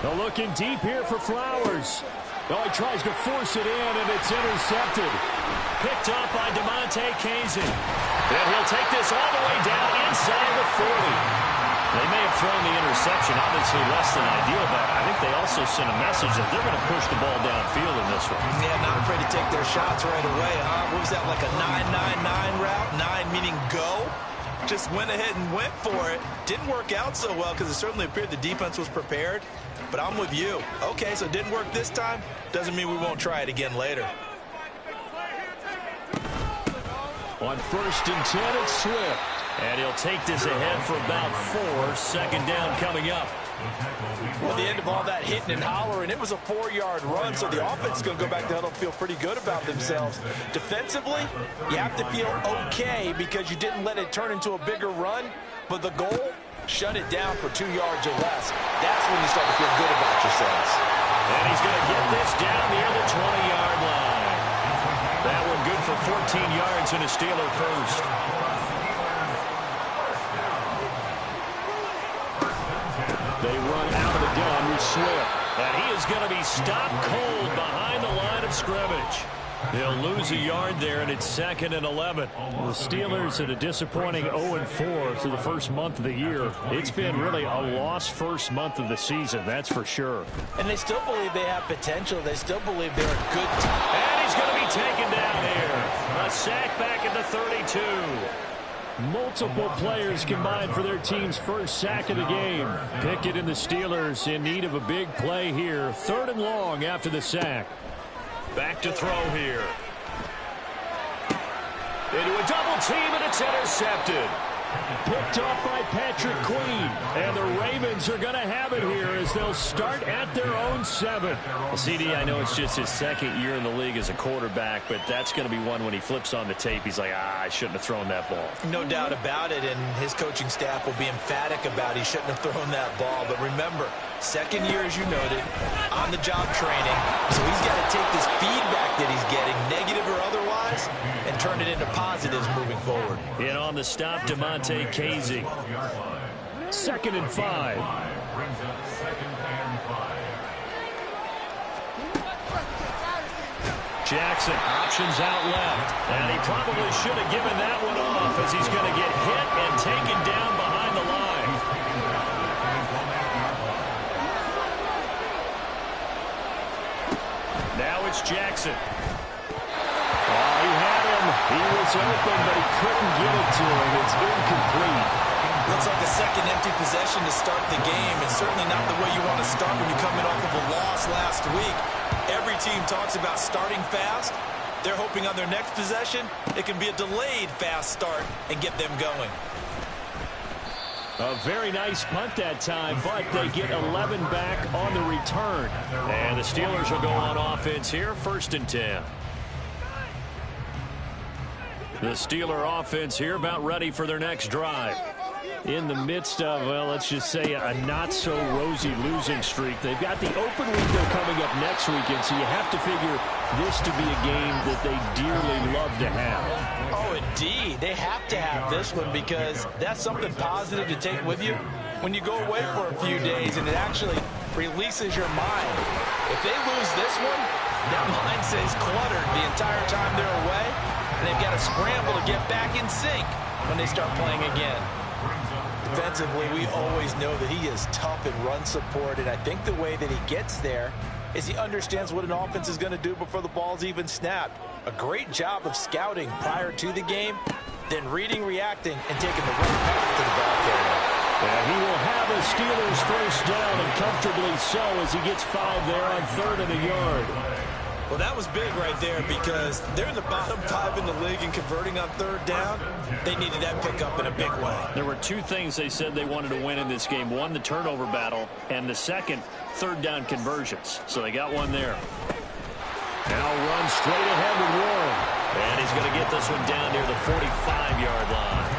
They're looking deep here for Flowers. Oh, he tries to force it in, and it's intercepted. Picked up by DeMonte Kazin. And he'll take this all the way down inside the 40. They may have thrown the interception, obviously less than ideal, but I think they also sent a message that they're going to push the ball downfield in this one. Yeah, not afraid to take their shots right away, huh? What was that, like a 9-9-9 route? 9 meaning go? Just went ahead and went for it. Didn't work out so well because it certainly appeared the defense was prepared. But I'm with you. Okay, so it didn't work this time. Doesn't mean we won't try it again later. On 1st and 10, it's Swift. And he'll take this ahead for about 4. Second down coming up. Well, the end of all that hitting and hollering, it was a 4-yard run, so the offense is going to go back to huddle and feel pretty good about themselves. Defensively, you have to feel okay because you didn't let it turn into a bigger run, but the goal, shut it down for 2 yards or less. That's when you start to feel good about yourselves. And he's going to get this down near the 20-yard line. That one good for yards and a Steeler first. They run out of the gun with Swift. And he is going to be stopped cold behind the line of scrimmage. They'll lose a yard there, and it's 2nd and 11. The Steelers at a disappointing 0-4 through the first month of the year. It's been really a lost first month of the season, that's for sure. And they still believe they have potential. They still believe they're a good team. And he's going to be taken down here. A sack back at the 32. Multiple players combined for their team's first sack of the game. Pickett and the Steelers in need of a big play here. 3rd and long after the sack. Back to throw here. Into a double team, and it's intercepted. Picked off by Patrick Queen. And the Ravens are going to have it here as they'll start at their own 7. Well, CD, I know it's just his 2nd year in the league as a quarterback, but that's going to be one when he flips on the tape. He's like, I shouldn't have thrown that ball. No doubt about it, and his coaching staff will be emphatic about he shouldn't have thrown that ball. But remember, 2nd year, as you noted, on-the-job training. So he's got to take this feedback that he's getting, negative or otherwise, and turn it into positives moving forward. And on the stop, Devontae Casey. 2nd and 5. Jackson options out left. And he probably should have given that one off as he's going to get hit and taken down behind the line. Now it's Jackson. He had him. He was open, but he couldn't get it to him. It's incomplete. Looks like a second empty possession to start the game, and certainly not the way you want to start when you're coming off of a loss last week. Every team talks about starting fast. They're hoping on their next possession, it can be a delayed fast start and get them going. A very nice punt that time, but they get 11 back on the return. And the Steelers will go on offense here, 1st and 10. The Steeler offense here about ready for their next drive. In the midst of, well, let's just say a not-so-rosy losing streak. They've got the open window coming up next weekend, so you have to figure this to be a game that they dearly love to have. Oh, indeed. They have to have this one because that's something positive to take with you when you go away for a few days, and it actually releases your mind. If they lose this one, that mind stays cluttered the entire time they're away, and they've got to scramble to get back in sync when they start playing again. Defensively, we always know that he is tough in run support, and I think the way that he gets there is he understands what an offense is going to do before the ball's even snapped. A great job of scouting prior to the game, then reading, reacting, and taking the right path to the ball carrier. And he will have a Steelers first down, and comfortably so, as he gets 5 there on 3rd and a yard. Well, that was big right there because they're in the bottom 5 in the league and converting on 3rd down. They needed that pickup in a big way. There were 2 things they said they wanted to win in this game. One, the turnover battle, and the second, 3rd down conversions. So they got one there. Now run straight ahead with Warren. And he's going to get this one down near the 45-yard line.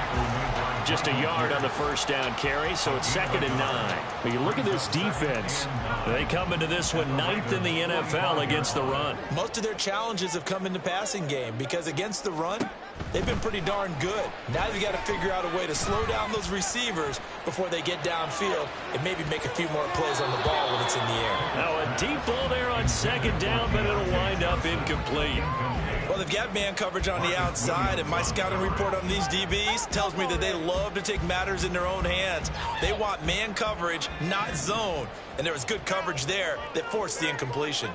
Just a yard on the first down carry, so it's 2nd and 9. When you look at this defense, they come into this one 9th in the NFL against the run. Most of their challenges have come in the passing game because against the run, they've been pretty darn good. Now you got to figure out a way to slow down those receivers before they get downfield and maybe make a few more plays on the ball when it's in the air. Now a deep ball there on 2nd down, but it'll wind up incomplete. Well, they've got man coverage on the outside, and my scouting report on these DBs tells me that they love to take matters in their own hands. They want man coverage, not zone. And there was good coverage there that forced the incompletion.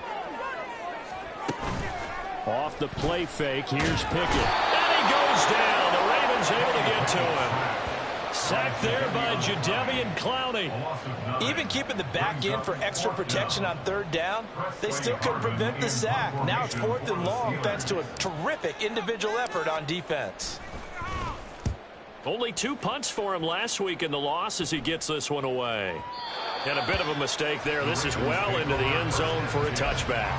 Off the play fake, here's Pickett. And he goes down. The Ravens able to get to him. Sacked there by Jadeveon Clowney. Even keeping the back end for extra protection on 3rd down, they still couldn't prevent the sack. Now it's 4th and long thanks to a terrific individual effort on defense. Only 2 punts for him last week in the loss as he gets this one away. And a bit of a mistake there. This is well into the end zone for a touchback.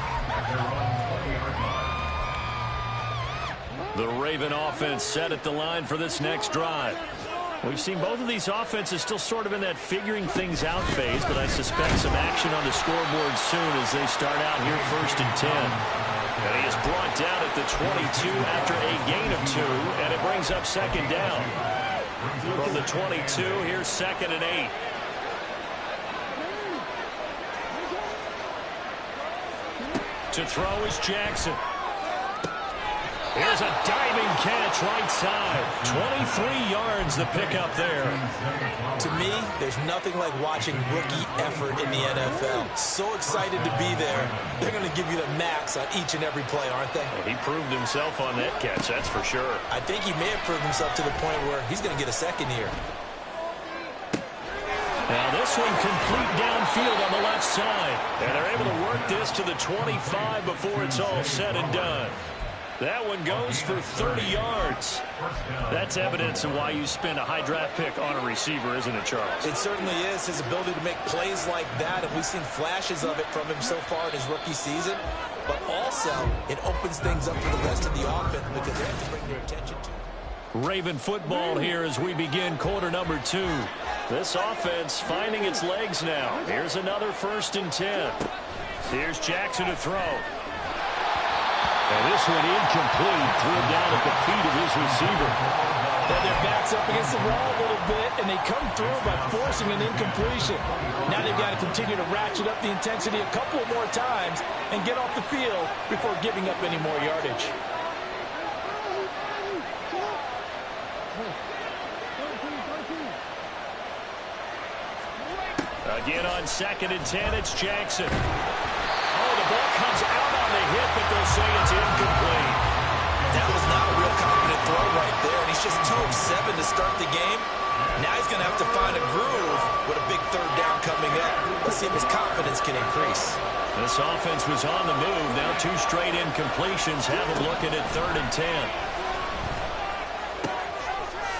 The Raven offense set at the line for this next drive. We've seen both of these offenses still sort of in that figuring things out phase, but I suspect some action on the scoreboard soon as they start out here 1st and 10. And he is brought down at the 22 after a gain of 2, and it brings up second down. From the 22, here's 2nd and 8. To throw is Jackson. Here's a diving catch right side. 23 yards the pickup there. To me, there's nothing like watching rookie effort in the NFL. So excited to be there. They're going to give you the max on each and every play, aren't they? Well, he proved himself on that catch, that's for sure. I think he may have proved himself to the point where he's going to get a second here. Now this one complete downfield on the left side. And they're able to work this to the 25 before it's all said and done. That one goes for 30 yards. That's evidence of why you spend a high draft pick on a receiver, isn't it, Charles? It certainly is. His ability to make plays like that, and we've seen flashes of it from him so far in his rookie season. But also, it opens things up for the rest of the offense because they have to bring their attention to it. Raven football here as we begin quarter number 2. This offense finding its legs now. Here's another 1st and 10. Here's Jackson to throw. And this one incomplete. Threw it down at the feet of his receiver. Then their backs up against the wall a little bit, and they come through by forcing an incompletion. Now they've got to continue to ratchet up the intensity a couple of more times and get off the field before giving up any more yardage. Again on 2nd and 10, it's Jackson. Oh, the ball comes out on the hit, but they'll say it's incomplete. That was not a real confident throw right there, and he's just 2 of 7 to start the game. Now he's going to have to find a groove with a big 3rd down coming up. Let's see if his confidence can increase. This offense was on the move. Now 2 straight incompletions have him looking at 3rd and 10.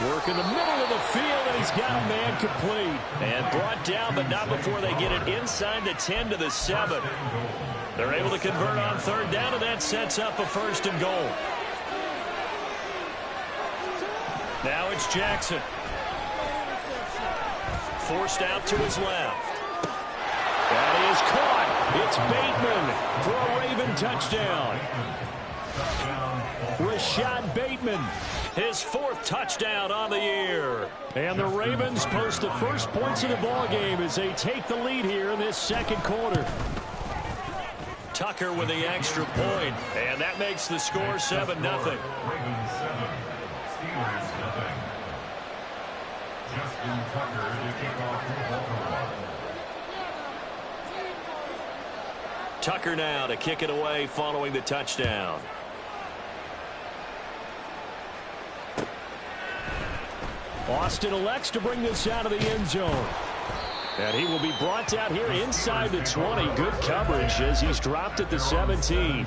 Work in the middle of the field, and he's got a man complete. And brought down, but not before they get it inside the 10 to the 7. They're able to convert on 3rd down, and that sets up a 1st and goal. Now it's Jackson. Forced out to his left. That is caught. It's Bateman for a Raven touchdown. Rashad Bateman, his 4th touchdown on the year. And the Ravens post the first points of the ball game as they take the lead here in this 2nd quarter. Tucker with the extra point, and that makes the score 7-0. Ravens 7, Steelers 0. Justin Tucker to kick off for Baltimore. Tucker now to kick it away following the touchdown. Austin elects to bring this out of the end zone. And he will be brought out here inside the 20. Good coverage as he's dropped at the 17.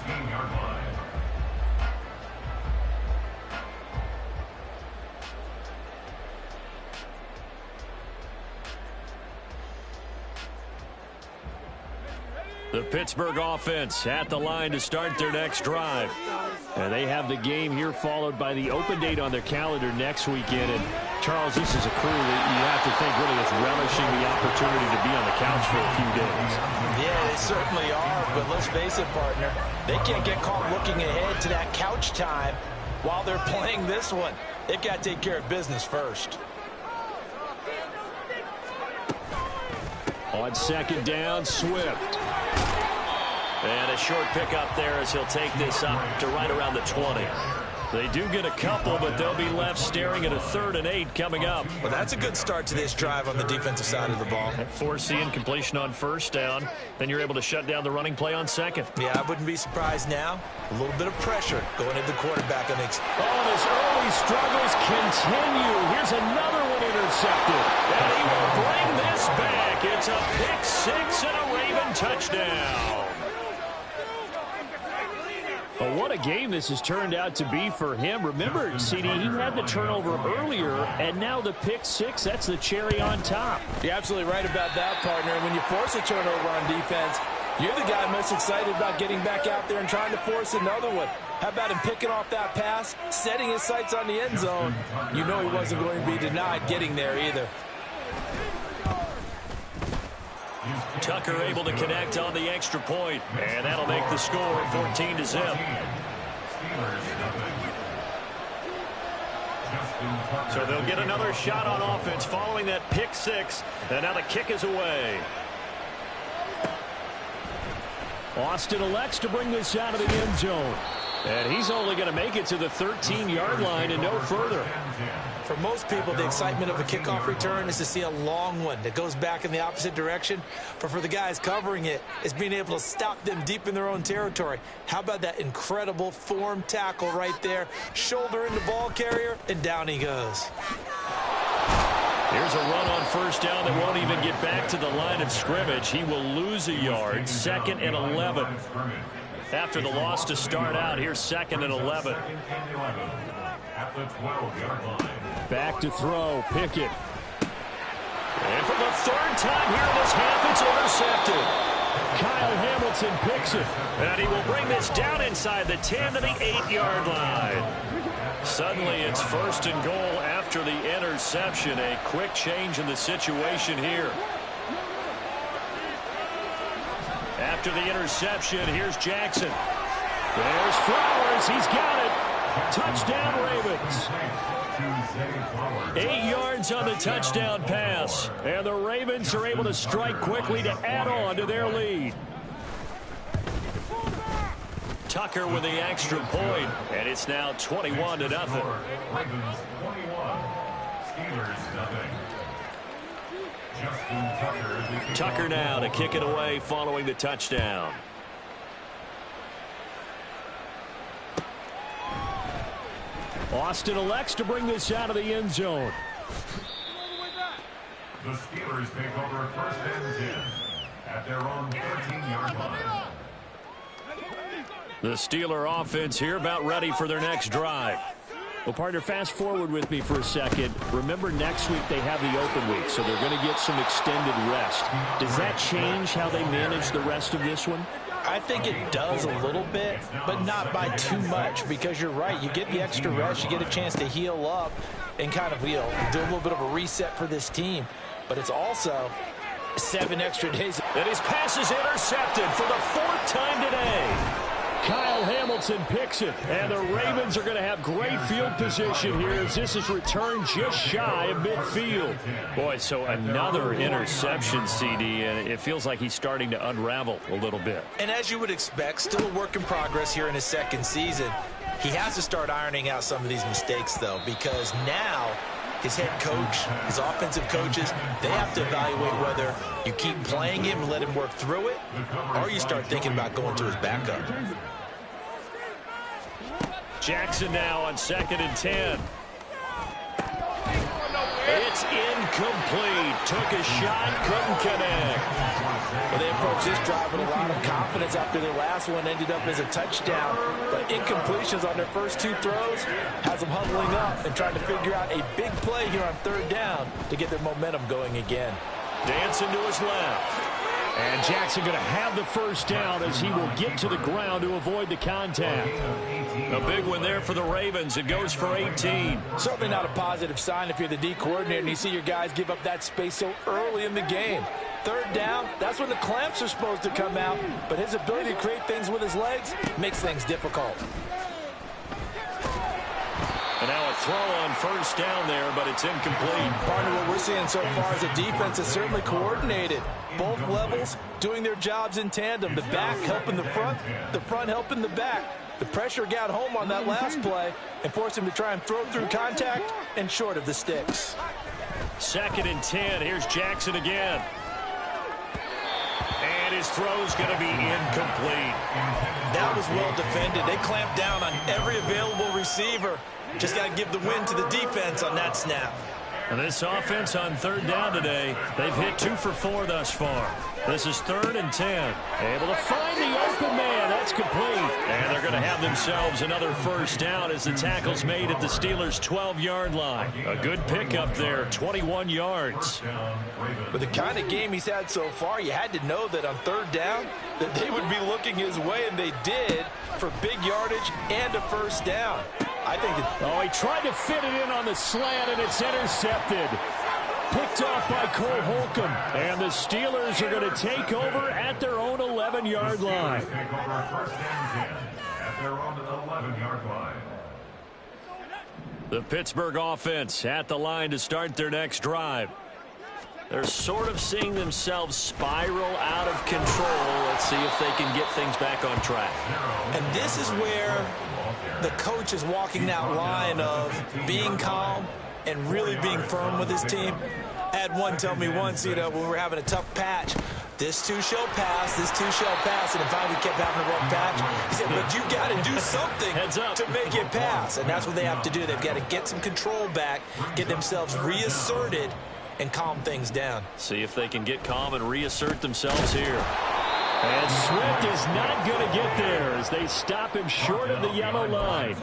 The Pittsburgh offense at the line to start their next drive. And they have the game here followed by the open date on their calendar next weekend. And Charles, this is a crew that you have to think really is relishing the opportunity to be on the couch for a few days. Yeah, they certainly are, but let's face it, partner. They can't get caught looking ahead to that couch time while they're playing this one. They've got to take care of business first. On 2nd down, Swift. And a short pickup there as he'll take this up to right around the 20. They do get a couple, but they'll be left staring at a 3rd and 8 coming up. Well, that's a good start to this drive on the defensive side of the ball. Force the incompletion on 1st down. Then you're able to shut down the running play on 2nd. Yeah, I wouldn't be surprised now. A little bit of pressure going into the quarterback. Oh, and his early struggles continue. Here's another one intercepted. And he will bring this back. It's a pick 6 and a Raven touchdown. Well, what a game this has turned out to be for him. Remember, CD, he had the turnover earlier, and now the pick 6, that's the cherry on top. You're absolutely right about that, partner. When you force a turnover on defense, you're the guy most excited about getting back out there and trying to force another one. How about him picking off that pass, setting his sights on the end zone? You know he wasn't going to be denied getting there either. Tucker able to connect on the extra point, and that'll make the score 14-0. So they'll get another shot on offense following that pick six, and now the kick is away. Austin elects to bring this out of the end zone. And he's only going to make it to the 13-yard line and no further. For most people, the excitement of a kickoff return is to see a long one that goes back in the opposite direction. But for the guys covering it, it's being able to stop them deep in their own territory. How about that incredible form tackle right there? Shoulder in the ball carrier, and down he goes. Here's a run on first down that won't even get back to the line of scrimmage. He will lose a yard, 2nd and 11. After the loss to start out, here's 2nd and 11. At the 12-yard line. Back to throw, Pickett. And for the third time here in this half, it's intercepted. Kyle Hamilton picks it. And he will bring this down inside the 10 to the 8-yard line. Suddenly it's 1st and goal after the interception. A quick change in the situation here. After the interception, here's Jackson. There's Flowers. He's got it. Touchdown, Ravens. 8 yards on the touchdown pass. And the Ravens are able to strike quickly to add on to their lead. Tucker with the extra point, and it's now 21-0. Ravens 21, Steelers nothing. Tucker now to kick it away following the touchdown. Austin elects to bring this out of the end zone. The Steelers take over 1st and 10 at their own 13-yard line. The Steeler offense here about ready for their next drive. Well, partner, fast forward with me for a second. Remember, next week they have the open week, so they're going to get some extended rest. Does that change how they manage the rest of this one? I think it does a little bit, but not by too much, because you're right. You get the extra rest. You get a chance to heal up and kind of, do a little bit of a reset for this team. But it's also 7 extra days. And his pass is intercepted for the 4th time today. Kyle Hamilton picks it, and the Ravens are going to have great field position here as this is returned just shy of midfield. Boy, so another interception, CD, and it feels like he's starting to unravel a little bit. And as you would expect, still a work in progress here in his 2nd season. He has to start ironing out some of these mistakes, though, because now his head coach, his offensive coaches, they have to evaluate whether you keep playing him and let him work through it, or you start thinking about going to his backup. Jackson now on 2nd and 10. It's incomplete. Took a shot, couldn't connect. Well, they approached this drive with a lot of confidence after their last one ended up as a touchdown. But incompletions on their first 2 throws has them huddling up and trying to figure out a big play here on 3rd down to get their momentum going again. Dancing to his left. And Jackson going to have the first down as he will get to the ground to avoid the contact. A big one there for the Ravens. It goes for 18. Certainly not a positive sign if you're the D coordinator and you see your guys give up that space so early in the game. 3rd down, that's when the clamps are supposed to come out, but his ability to create things with his legs makes things difficult. And now a throw on first down there, but it's incomplete. Part of what we're seeing so far is a defense that's certainly coordinated. Both levels doing their jobs in tandem. The back helping the front helping the back. The pressure got home on that last play and forced him to try and throw through contact and short of the sticks. 2nd and 10. Here's Jackson again. And his throw's going to be incomplete. That was well defended. They clamped down on every available receiver. Just got to give the win to the defense on that snap. And this offense on 3rd down today, they've hit 2 for 4 thus far. This is 3rd and 10. Able to find the open man. That's complete. And they're going to have themselves another first down as the tackle's made at the Steelers' 12-yard line. A good pickup there, 21 yards. With the kind of game he's had so far, you had to know that on 3rd down that they would be looking his way, and they did, for big yardage and a first down. I think he tried to fit it in on the slant, and it's intercepted. picked off by Cole Holcomb. And the Steelers are going to take over at their own 11-yard line. Take over first and 10 at their own 11-yard line. The Pittsburgh offense at the line to start their next drive. They're sort of seeing themselves spiral out of control. Let's see if they can get things back on track. And this is where the coach is walking that line of being calm and really being firm with his team. I had one tell me once, when we were having a tough patch, this too shall pass, this too shall pass, and if finally kept having a rough patch, he said, but you got to do something to make it pass, and that's what they have to do. They've got to get some control back, get themselves reasserted, and calm things down. See if they can get calm and reassert themselves here. And Swift is not going to get there as they stop him short of the yellow line.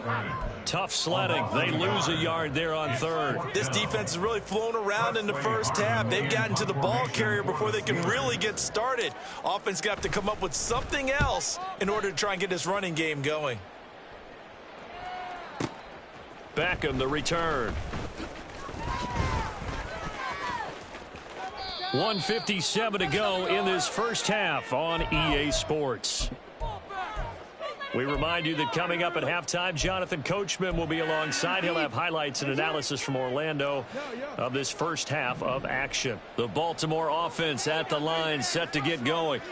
Tough sledding. They lose a yard there on third. This defense has really flown around in the first half. They've gotten to the ball carrier before they can really get started. Offense got to come up with something else in order to try and get this running game going. Beckham, the return. 1:57 to go in this first half on EA Sports. We remind you that coming up at halftime, Jonathan Coachman will be alongside. He'll have highlights and analysis from Orlando of this first half of action. The Baltimore offense at the line, set to get going.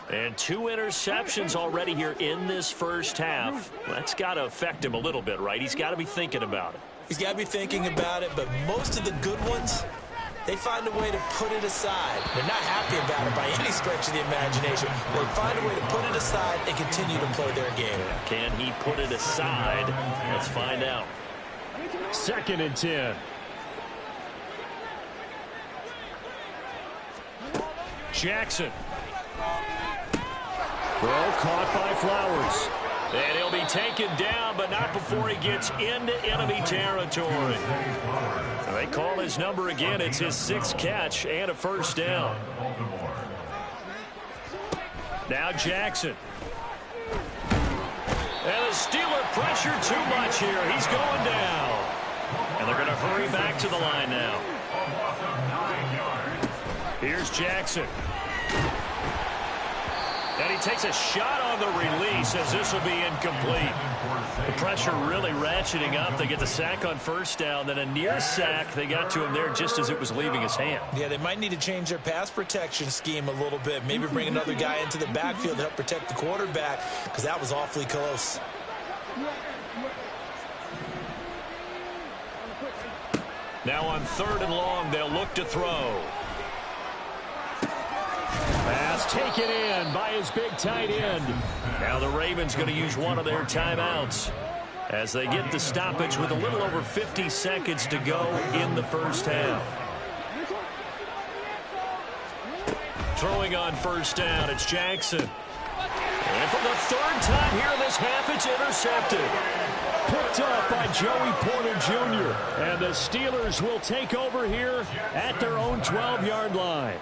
And 2 interceptions already here in this first half. That's got to affect him a little bit, right? He's got to be thinking about it. He's got to be thinking about it, but most of the good ones, they find a way to put it aside. They're not happy about it by any stretch of the imagination. They find a way to put it aside and continue to play their game. Can he put it aside? Let's find out. 2nd and 10. Jackson. Throw caught by Flowers. And he'll be taken down, but not before he gets into enemy territory. They call his number again. It's his 6th catch and a first down. Now Jackson. And the Steeler pressure too much here. He's going down. And they're going to hurry back to the line now. Here's Jackson. And he takes a shot on the release as this will be incomplete. The pressure really ratcheting up. They get the sack on first down. Then a near sack. They got to him there just as it was leaving his hand. Yeah, they might need to change their pass protection scheme a little bit. Maybe bring another guy into the backfield to help protect the quarterback, because that was awfully close. Now on 3rd and long, they'll look to throw. Pass taken in by his big tight end. Now the Ravens going to use one of their timeouts as they get the stoppage with a little over 50 seconds to go in the first half. Throwing on first down, it's Jackson. And for the 3rd time here in this half, it's intercepted. Picked up by Joey Porter Jr. And the Steelers will take over here at their own 12-yard line.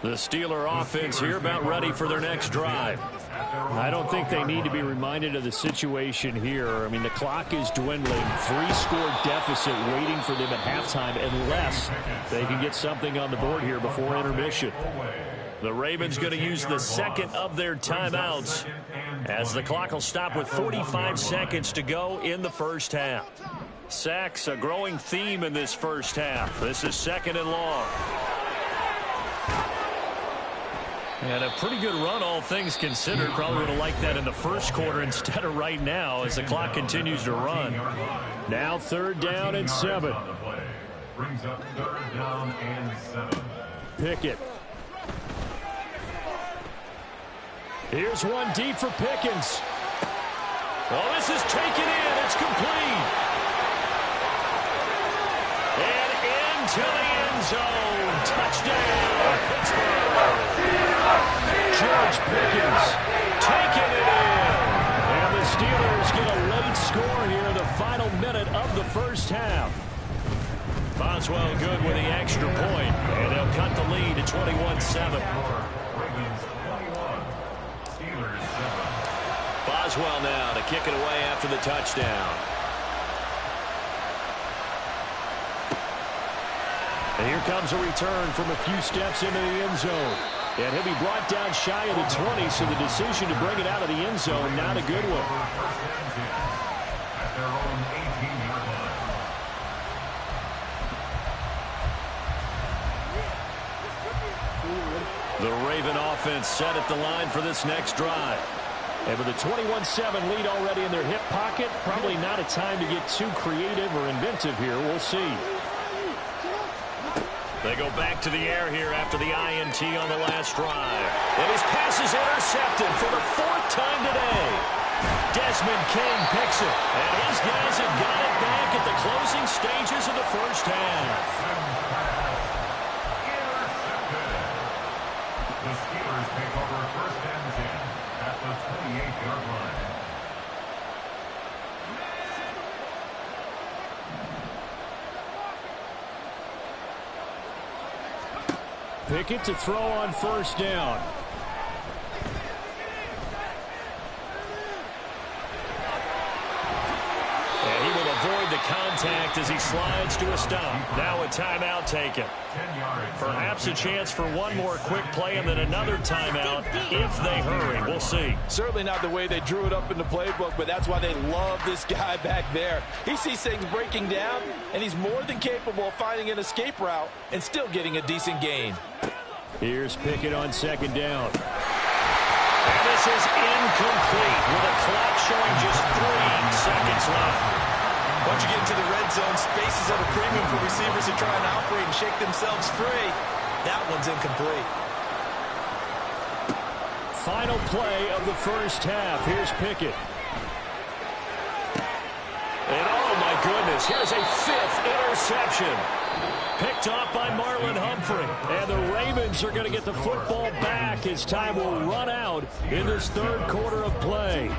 The Steeler offense here about ready for their next drive. I don't think they need to be reminded of the situation here. I mean, the clock is dwindling. 3-score deficit waiting for them at halftime unless they can get something on the board here before intermission. The Ravens going to use the 2nd of their timeouts as the clock will stop with 45 seconds to go in the first half. Sacks, a growing theme in this first half. This is 2nd and long. And a pretty good run, all things considered. Probably would have liked that in the first quarter instead of right now as the clock continues to run. Now 3rd down and 7. Brings up 3rd down and 7. Pickett. Here's one deep for Pickens. Well, this is taken in. It's complete. And into the end zone. Touchdown, Pittsburgh. George Pickens taking it in. And the Steelers get a late score here in the final minute of the first half. Boswell good with the extra point, and they'll cut the lead to 21-7. Boswell now to kick it away after the touchdown. And here comes a return from a few steps into the end zone. And he'll be brought down shy of the 20, so the decision to bring it out of the end zone, not a good one. At their own 18-yard line. The Raven offense set at the line for this next drive. And with a 21-7 lead already in their hip pocket, probably not a time to get too creative or inventive here. We'll see. They go back to the air here after the INT on the last drive. And his pass is intercepted for the 4th time today. Desmond King picks it. And his guys have got it back at the closing stages of the first half. The Steelers take over 1st and 10 at the 28-yard line. Pickett to throw on 1st down. And he will avoid the contact as he slides to a stop. Now a timeout taken. 10 yards. Perhaps a chance for one more quick play and then another timeout if they hurry. We'll see. Certainly not the way they drew it up in the playbook, but that's why they love this guy back there. He sees things breaking down, and he's more than capable of finding an escape route and still getting a decent gain. Here's Pickett on 2nd down. And this is incomplete with a clock showing just 3 seconds left. Once you get into the red zone, space is at a premium for receivers to try and operate and shake themselves free. That one's incomplete. Final play of the first half. Here's Pickett. And oh my goodness, here's a 5th interception. Picked off by Marlon Humphrey. And the Ravens are going to get the football back as time will run out in this 3rd quarter of play.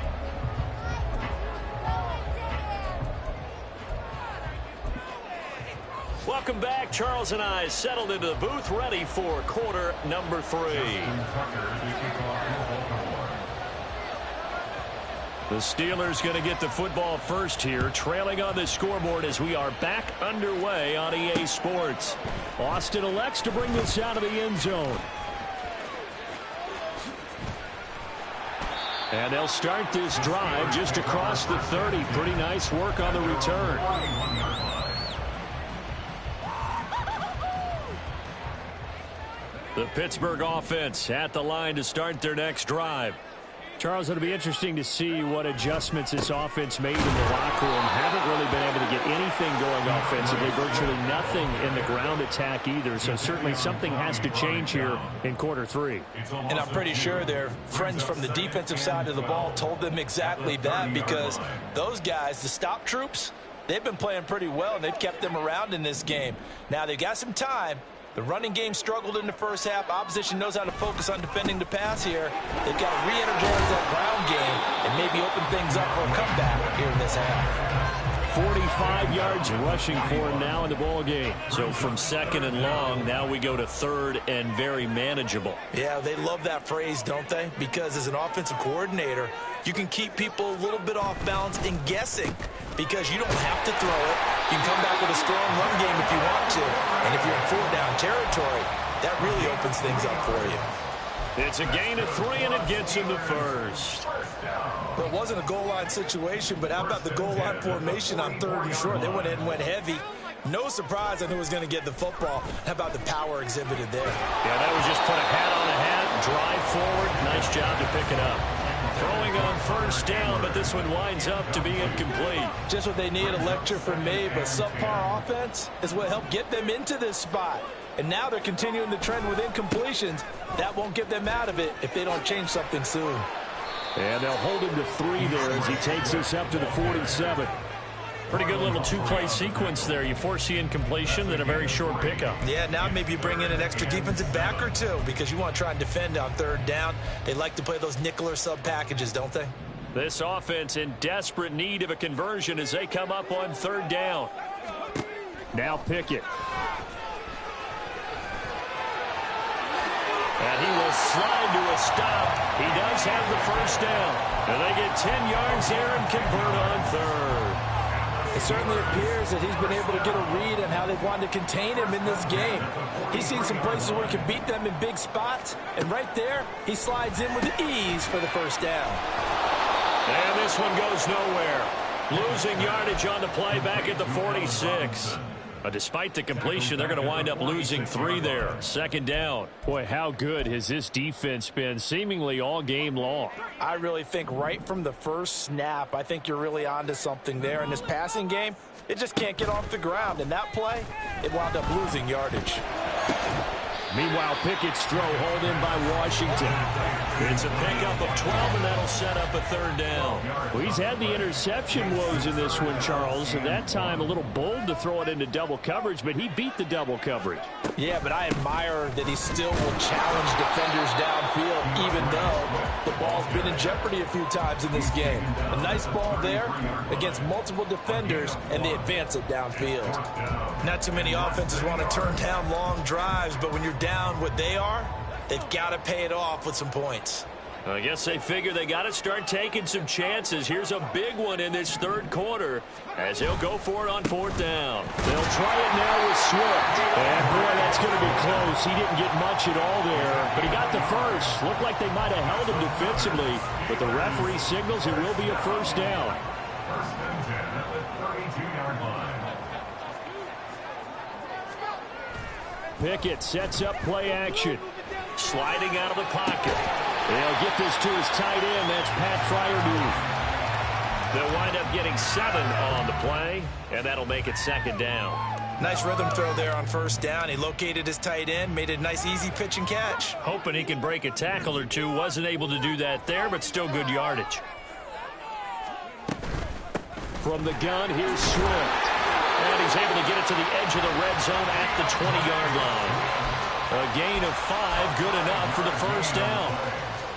Welcome back. Charles and I settled into the booth ready for quarter number 3. The Steelers going to get the football first here, trailing on the scoreboard as we are back underway on EA Sports. Austin elects to bring this out of the end zone. And they'll start this drive just across the 30. Pretty nice work on the return. The Pittsburgh offense at the line to start their next drive. Charles, it'll be interesting to see what adjustments this offense made in the locker room. Haven't really been able to get anything going offensively, virtually nothing in the ground attack either. So certainly something has to change here in quarter 3. And I'm pretty sure their friends from the defensive side of the ball told them exactly that, because those guys, the stop troops, they've been playing pretty well, and they've kept them around in this game. Now they've got some time. The running game struggled in the first half. Opposition knows how to focus on defending the pass here. They've got to re-energize that ground game and maybe open things up for a comeback here in this half. 45 yards rushing for him now in the ball game. So from 2nd and long, now we go to 3rd and very manageable. Yeah, they love that phrase, don't they? Because as an offensive coordinator, you can keep people a little bit off balance and guessing, because you don't have to throw it. You can come back with a strong run game if you want to. And if you're in 4th-down territory, that really opens things up for you. It's a gain of 3, and it gets him the first. Well, it wasn't a goal line situation, but how about the goal line formation on 3rd and short? They went ahead and went heavy. No surprise I knew it was going to get the football. How about the power exhibited there? Yeah, that was just put a hat on a hat, drive forward. Nice job to pick it up. Throwing on 1st down, but this one winds up to be incomplete. Just what they need, a lecture from me, but subpar offense is what helped get them into this spot. And now they're continuing the trend with incompletions. That won't get them out of it if they don't change something soon. And they'll hold him to 3 there as he takes us up to the 47. Pretty good little 2-play sequence there. You force the incompletion, then a very short pickup. Yeah, now maybe you bring in an extra defensive back or 2 because you want to try and defend on 3rd down. They like to play those nickel or sub packages, don't they? This offense in desperate need of a conversion as they come up on 3rd down. Now Pickett. And he will slide to a stop. He does have the first down. And they get 10 yards there and convert on 3rd. It certainly appears that he's been able to get a read on how they've wanted to contain him in this game. He's seen some places where he can beat them in big spots, and right there, he slides in with ease for the first down. And this one goes nowhere. Losing yardage on the play back at the 46. But despite the completion, they're going to wind up losing 3 there. Second down. Boy, how good has this defense been seemingly all game long? I really think right from the first snap, I think you're really onto something there. In this passing game, it just can't get off the ground. In that play, it wound up losing yardage. Meanwhile, Pickett's throw hauled in by Washington. It's a pickup of 12, and that'll set up a third down. Well, he's had the interception woes in this one, Charles, and that time a little bold to throw it into double coverage, but he beat the double coverage. Yeah, but I admire that he still will challenge defenders downfield, even though the ball's been in jeopardy a few times in this game. A nice ball there against multiple defenders, and they advance it downfield. Not too many offenses want to turn down long drives, but when you're down what they are, they've got to pay it off with some points. I guess they figure they got to start taking some chances. Here's a big one in this third quarter as he'll go for it on fourth down. They'll try it now with Swift. And, boy, that's going to be close. He didn't get much at all there, but he got the first. Looked like they might have held him defensively, but the referee signals it will be a first down. First and 10 at the 32-yard line. Pickett sets up play action. Sliding out of the pocket. They'll get this to his tight end. That's Pat Freiermuth. They'll wind up getting 7 on the play, and that'll make it second down. Nice rhythm throw there on first down. He located his tight end, made a nice easy pitch and catch. Hoping he can break a tackle or two. Wasn't able to do that there, but still good yardage. From the gun, here's Swift. And he's able to get it to the edge of the red zone at the 20-yard line. A gain of 5, good enough for the first down.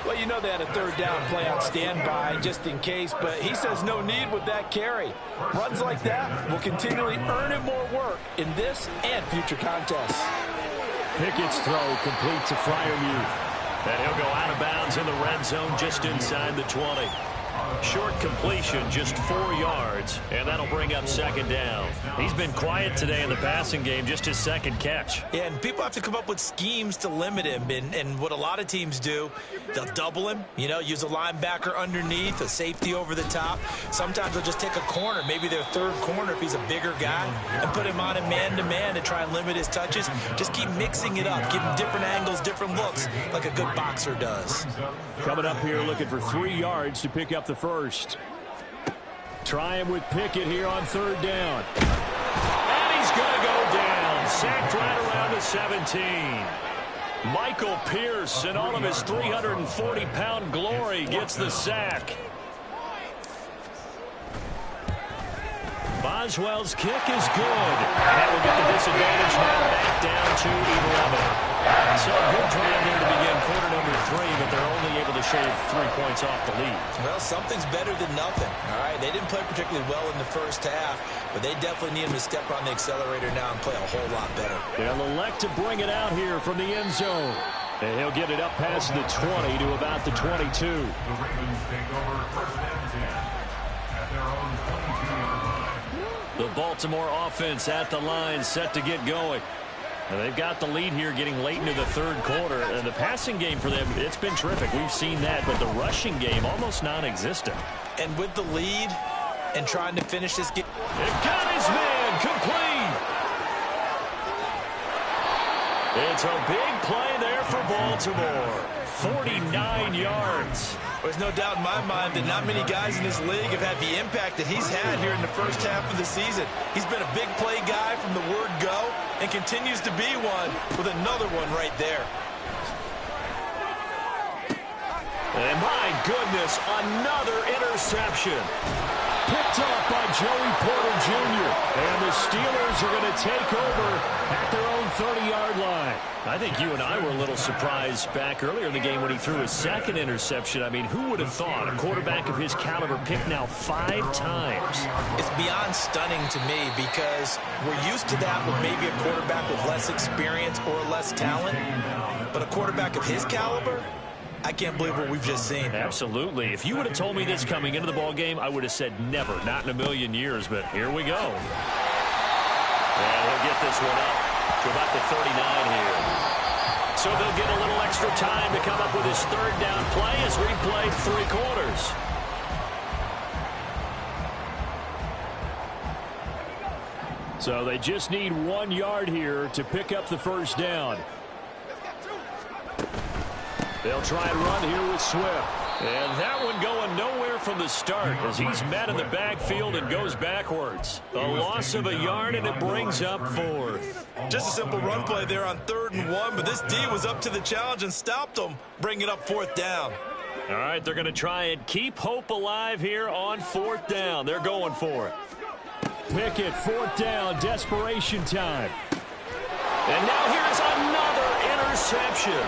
Well, you know they had a third down play on standby just in case, but he says no need with that carry. Runs like that will continually earn him more work in this and future contests. Pickett's throw complete to Freiermuth. And he'll go out of bounds in the red zone just inside the 20. Short completion, just 4 yards, and that'll bring up second down. He's been quiet today in the passing game, just his second catch. Yeah, and people have to come up with schemes to limit him, and what a lot of teams do, they'll double him, use a linebacker underneath, a safety over the top. Sometimes they'll just take a corner, maybe their third corner if he's a bigger guy, and put him on a man-to-man to try and limit his touches. Just keep mixing it up, give him different angles, different looks, like a good boxer does. Coming up here looking for 3 yards to pick up the first. Try him with Pickett here on third down. And he's going to go down. Sacked right around the 17. Michael Pierce, in all of his 340-pound glory, gets the sack. Boswell's kick is good. And we'll get the disadvantage now back down to 11. So a good drive there to begin quarter number 3, but they're only able to shave 3 points off the lead. Well, something's better than nothing. All right, they didn't play particularly well in the first half, but they definitely need him to step on the accelerator now and play a whole lot better. They'll elect to bring it out here from the end zone. And he'll get it up past the 20 to about the 22. The Ravens take over first and 10 at their own 22-yard line. The Baltimore offense at the line, set to get going. And they've got the lead here getting late into the third quarter. And the passing game for them, it's been terrific. We've seen that, but the rushing game almost non-existent. And with the lead and trying to finish this game. They've got his man complete. It's a big play there for Baltimore. 49 yards. There's no doubt in my mind that not many guys in this league have had the impact that he's had here in the first half of the season. He's been a big play guy from the word go and continues to be one with another one right there. And my goodness, another interception. Picked up by Joey Porter Jr. And the Steelers are going to take over at their own 30-yard line. I think you and I were a little surprised back earlier in the game when he threw his second interception. I mean, who would have thought a quarterback of his caliber picked now 5 times? It's beyond stunning to me because we're used to that with maybe a quarterback with less experience or less talent. But a quarterback of his caliber, I can't believe what we've just seen. Absolutely. If you would have told me this coming into the ball game, I would have said never, not in a million years, but here we go. And he'll get this one up to about the 39 here. So they'll get a little extra time to come up with his third down play as we played 3 quarters. So they just need 1 yard here to pick up the first down. They'll try and run here with Swift. And that one going nowhere from the start as he's met in the backfield and goes backwards. A loss of a yard, and it brings up 4th. Just a simple run play there on 3rd and 1, but this D was up to the challenge and stopped them, bringing up 4th down. All right, they're going to try and keep hope alive here on 4th down. They're going for it. Pickett, 4th down, desperation time. And now here's another interception.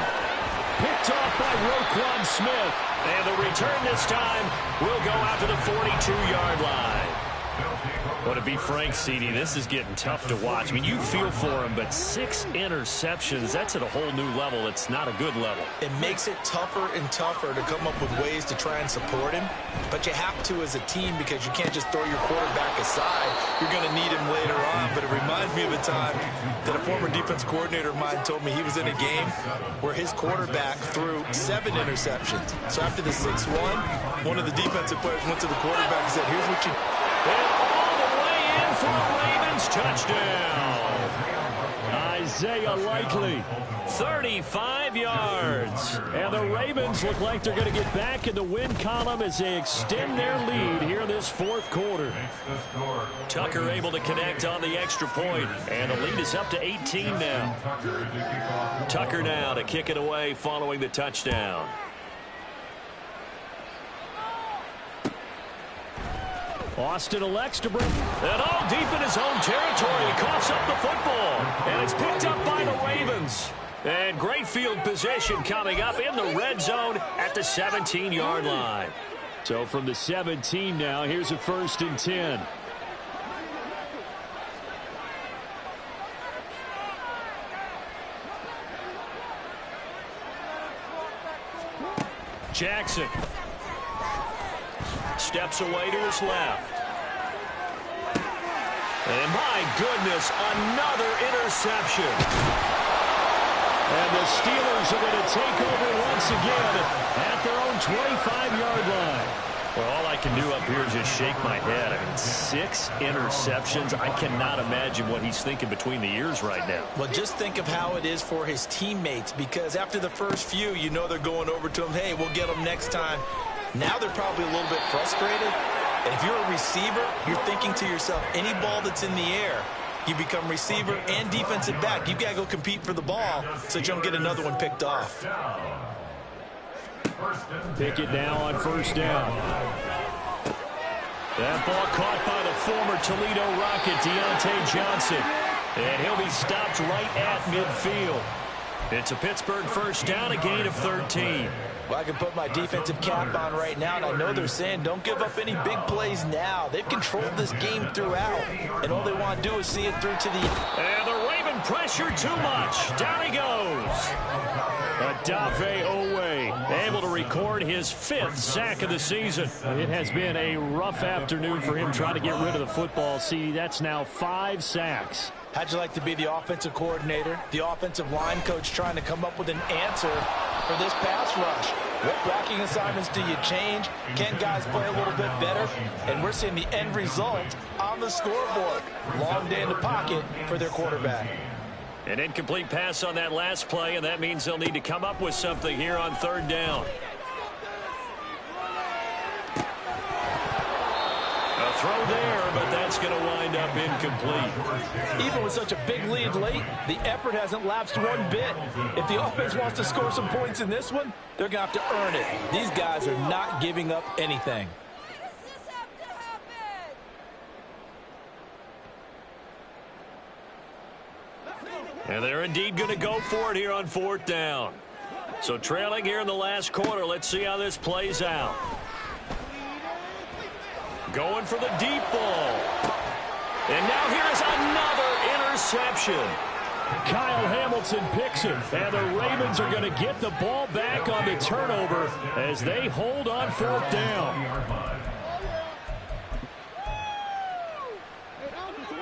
Picked off by Roquan Smith. And the return this time will go out to the 42-yard line. Well, to be frank, CD, this is getting tough to watch. I mean, you feel for him, but 6 interceptions, that's at a whole new level. It's not a good level. It makes it tougher and tougher to come up with ways to try and support him. But you have to as a team because you can't just throw your quarterback aside. You're going to need him later on. But it reminds me of a time that a former defense coordinator of mine told me he was in a game where his quarterback threw 7 interceptions. So after the 6-1, one of the defensive players went to the quarterback and said, here's what you... For the Ravens, touchdown. Isaiah Likely, 35 yards. And the Ravens look like they're going to get back in the win column as they extend their lead here in this 4th quarter. Tucker able to connect on the extra point, and the lead is up to 18 now. Tucker now to kick it away following the touchdown. Austin elects to bring it all deep in his own territory. He coughs up the football, and it's picked up by the Ravens. And great field position coming up in the red zone at the 17-yard line. So from the 17 now, here's a 1st and 10. Jackson steps away to his left. And my goodness, another interception. And the Steelers are going to take over once again at their own 25-yard line. Well, all I can do up here is just shake my head. I mean, 6 interceptions. I cannot imagine what he's thinking between the ears right now. Well, just think of how it is for his teammates, because after the first few, you know they're going over to him, hey, we'll get them next time. Now they're probably a little bit frustrated. And if you're a receiver, you're thinking to yourself, any ball that's in the air, you become receiver and defensive back. You've got to go compete for the ball so that you don't get another one picked off. Pickett now on 1st down. That ball caught by the former Toledo Rocket, Deontay Johnson. And he'll be stopped right at midfield. It's a Pittsburgh 1st down, a gain of 13. Well, I can put my defensive cap on right now, and I know they're saying don't give up any big plays now. They've controlled this game throughout, and all they want to do is see it through to the... And the Raven pressure too much. Down he goes. Odafe Owe able to record his 5th sack of the season. It has been a rough afternoon for him trying to get rid of the football. See, that's now 5 sacks. How'd you like to be the offensive coordinator, the offensive line coach trying to come up with an answer for this pass rush? What blocking assignments do you change? Can guys play a little bit better? And we're seeing the end result on the scoreboard. Long day in the pocket for their quarterback. An incomplete pass on that last play, and that means they'll need to come up with something here on 3rd down. A throw there, but that's going to wind up incomplete. Even with such a big lead late, the effort hasn't lapsed one bit. If the offense wants to score some points in this one, they're going to have to earn it. These guys are not giving up anything. And they're indeed going to go for it here on 4th down. So trailing here in the last quarter, let's see how this plays out. Going for the deep ball. And now here's another interception. Kyle Hamilton picks it, and the Ravens are going to get the ball back on the turnover as they hold on 4th down.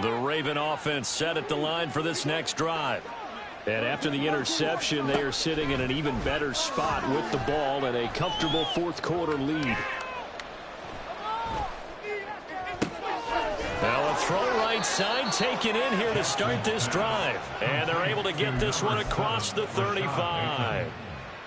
The Raven offense set at the line for this next drive. And after the interception, they are sitting in an even better spot with the ball and a comfortable 4th quarter lead. Now a throw right side taken in here to start this drive. And they're able to get this one across the 35.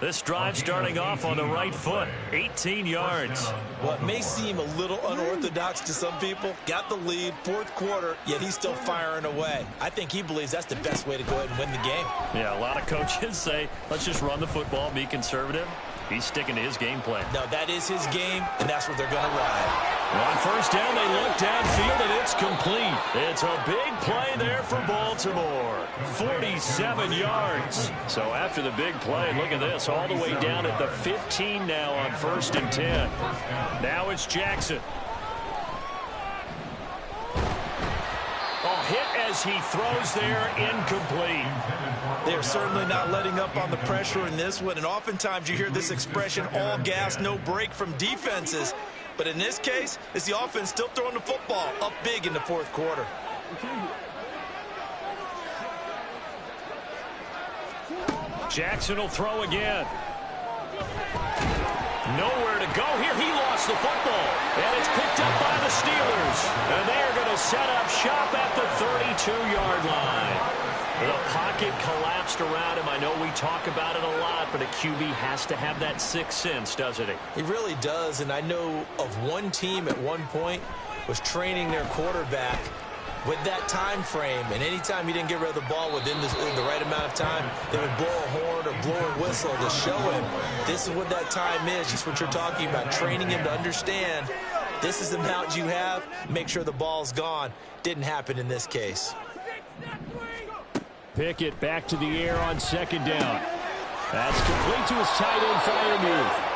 This drive starting off on the right foot, 18 yards. What may seem a little unorthodox to some people, got the lead, 4th quarter, yet he's still firing away. I think he believes that's the best way to go ahead and win the game. Yeah, a lot of coaches say, let's just run the football, be conservative. He's sticking to his game plan. No, that is his game, and that's what they're going to ride. On 1st down, they look downfield, and it's complete. It's a big play there for Baltimore. 47 yards. So after the big play, look at this, all the way down at the 15 now on 1st and 10. Now it's Jackson. Hit as he throws there, incomplete. They're certainly not letting up on the pressure in this one, and oftentimes you hear this expression, all gas, no break from defenses. But in this case, it's the offense still throwing the football up big in the 4th quarter. Jackson will throw again. Nowhere to go here. He lost the football. And it's picked up by the Steelers. And they are going to set up shop at the 32-yard line. The pocket collapsed around him. I know we talk about it a lot, but a QB has to have that sixth sense, doesn't he? He really does. And I know of one team at one point was training their quarterback with that time frame, and anytime he didn't get rid of the ball within the right amount of time, they would blow a horn or blow a whistle to show him this is what that time is. Just what you're talking about, training him to understand this is the amount you have, make sure the ball's gone. Didn't happen in this case. Pickett back to the air on 2nd down. That's complete to his tight end Freiermuth.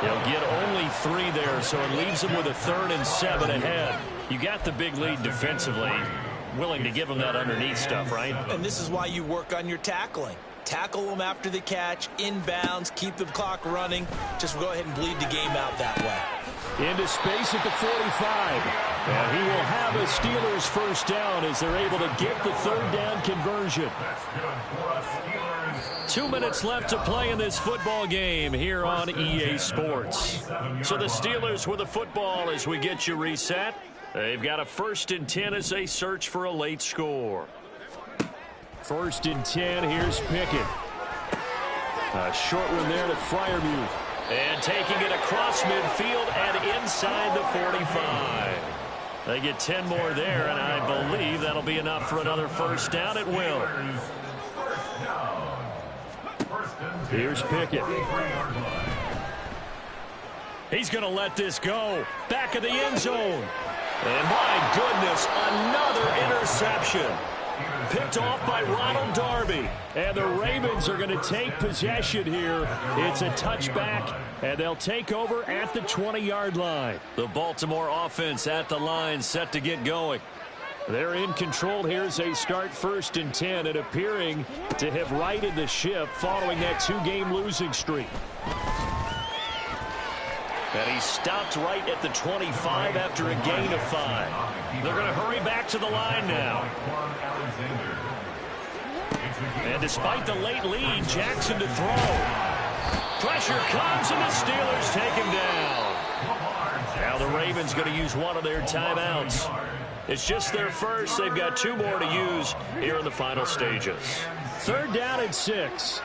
He'll get only 3 there, so it leaves him with a 3rd and 7 ahead. You got the big lead defensively. Willing to give him that underneath stuff, right? And this is why you work on your tackling. Tackle them after the catch, inbounds, keep the clock running. Just go ahead and bleed the game out that way. Into space at the 45. And he will have a Steelers 1st down as they're able to get the 3rd down conversion. 2 minutes left to play in this football game here on EA Sports. So the Steelers with the football as we get you reset. They've got a 1st and 10 as they search for a late score. 1st and 10, here's Pickett. A short one there to Freiermuth. And taking it across midfield and inside the 45. They get 10 more there, and I believe that'll be enough for another 1st down. It will. Here's Pickett. He's going to let this go. Back of the end zone. And my goodness, another interception. Picked off by Ronald Darby. And the Ravens are going to take possession here. It's a touchback, and they'll take over at the 20-yard line. The Baltimore offense at the line, set to get going. They're in control here as they start 1st and 10 and appearing to have righted the ship following that 2-game losing streak. And he stopped right at the 25 after a gain of 5. They're going to hurry back to the line now. And despite the late lead, Jackson to throw. Pressure comes, and the Steelers take him down. Now the Ravens going to use one of their timeouts. It's just their first. They've got 2 more to use here in the final stages. 3rd down and 6.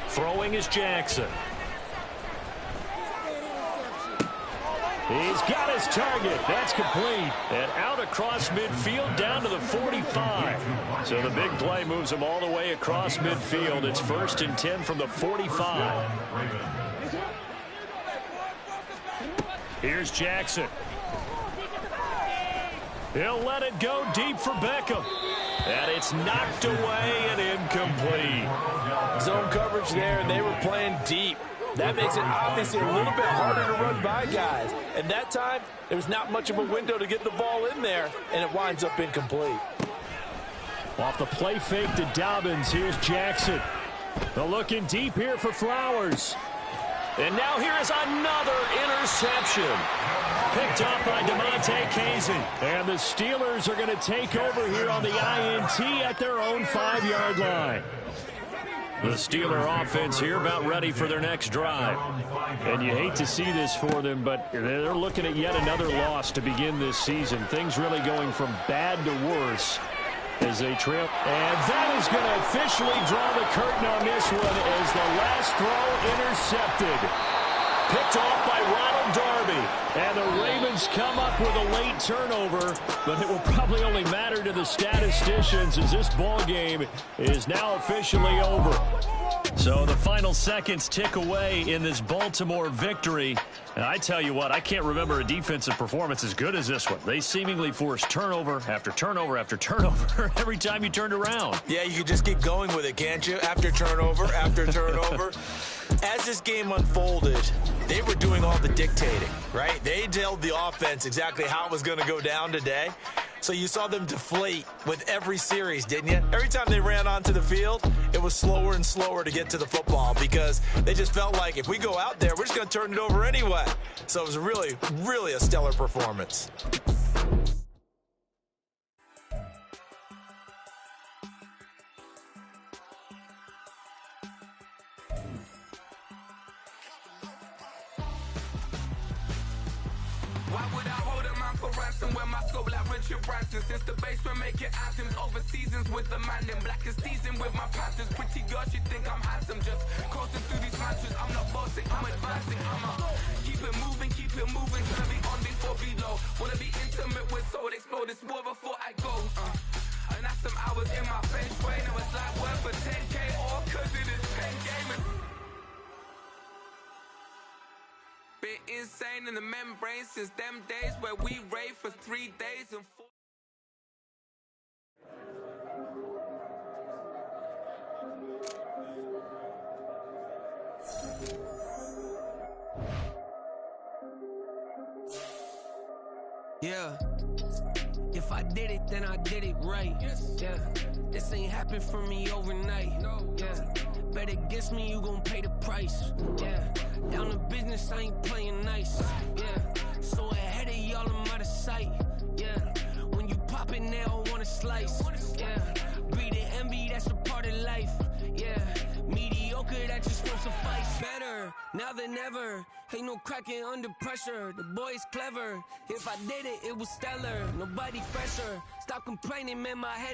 Throwing is Jackson. He's got his target. That's complete. And out across midfield down to the 45. So the big play moves him all the way across midfield. It's 1st and 10 from the 45. Here's Jackson. He'll let it go deep for Beckham. And it's knocked away and incomplete. Zone coverage there, and they were playing deep. That makes it obviously a little bit harder to run by guys. And that time, there was not much of a window to get the ball in there, and it winds up incomplete. Off the play fake to Dobbins, here's Jackson. They're looking deep here for Flowers. And now here is another interception. Picked off by DeMonte Kazin. And the Steelers are going to take over here on the INT at their own 5-yard line. The Steeler offense here about ready for their next drive. And you hate to see this for them, but they're looking at yet another loss to begin this season. Things really going from bad to worse as they trail. And that is going to officially draw the curtain on this one as the last throw intercepted. Picked off by Ronald Darby. And the Ravens come up with a late turnover, but it will probably only matter to the statisticians as this ball game is now officially over. So the final seconds tick away in this Baltimore victory. And I tell you what, I can't remember a defensive performance as good as this one. They seemingly forced turnover after turnover after turnover every time you turned around. Yeah, you could just keep going with it, can't you? After turnover, after turnover. As this game unfolded, they were doing all the dictating, right? They told the offense exactly how it was going to go down today. So you saw them deflate with every series, didn't you? Every time they ran onto the field, it was slower and slower to get to the football because they just felt like if we go out there, we're just going to turn it over anyway. So it was really, really a stellar performance. Why would I hold a man for ransom when my scope like Richard Branson? Since the basement making anthems over seasons with the man in black is seasoned with my panthers. Pretty girl, she think I'm handsome. Just coasting through these mansions. I'm not bossing, I'm advancing. I'ma keep it moving, gonna be on before below. Wanna be intimate with soul, explode this war before I go. And that's some hours in my bench brain. It was like work for 10K all cause it is pen gaming. Been insane in the membrane since them days where we rave for 3 days and 4. Yeah. If I did it, then I did it right. Yeah. This ain't happened for me overnight. Yeah. Bet against me, you gon' pay the price. Yeah. Down to business, I ain't playing nice. Yeah. So ahead of y'all, I'm out of sight. Yeah. When you pop in there, I want a slice. Yeah. Breathe and envy, that's a part of life. Yeah. Mediocre, that just won't suffice. Better now than ever. Ain't no cracking under pressure. The boy's clever. If I did it, it was stellar. Nobody fresher. Stop complaining, man, my head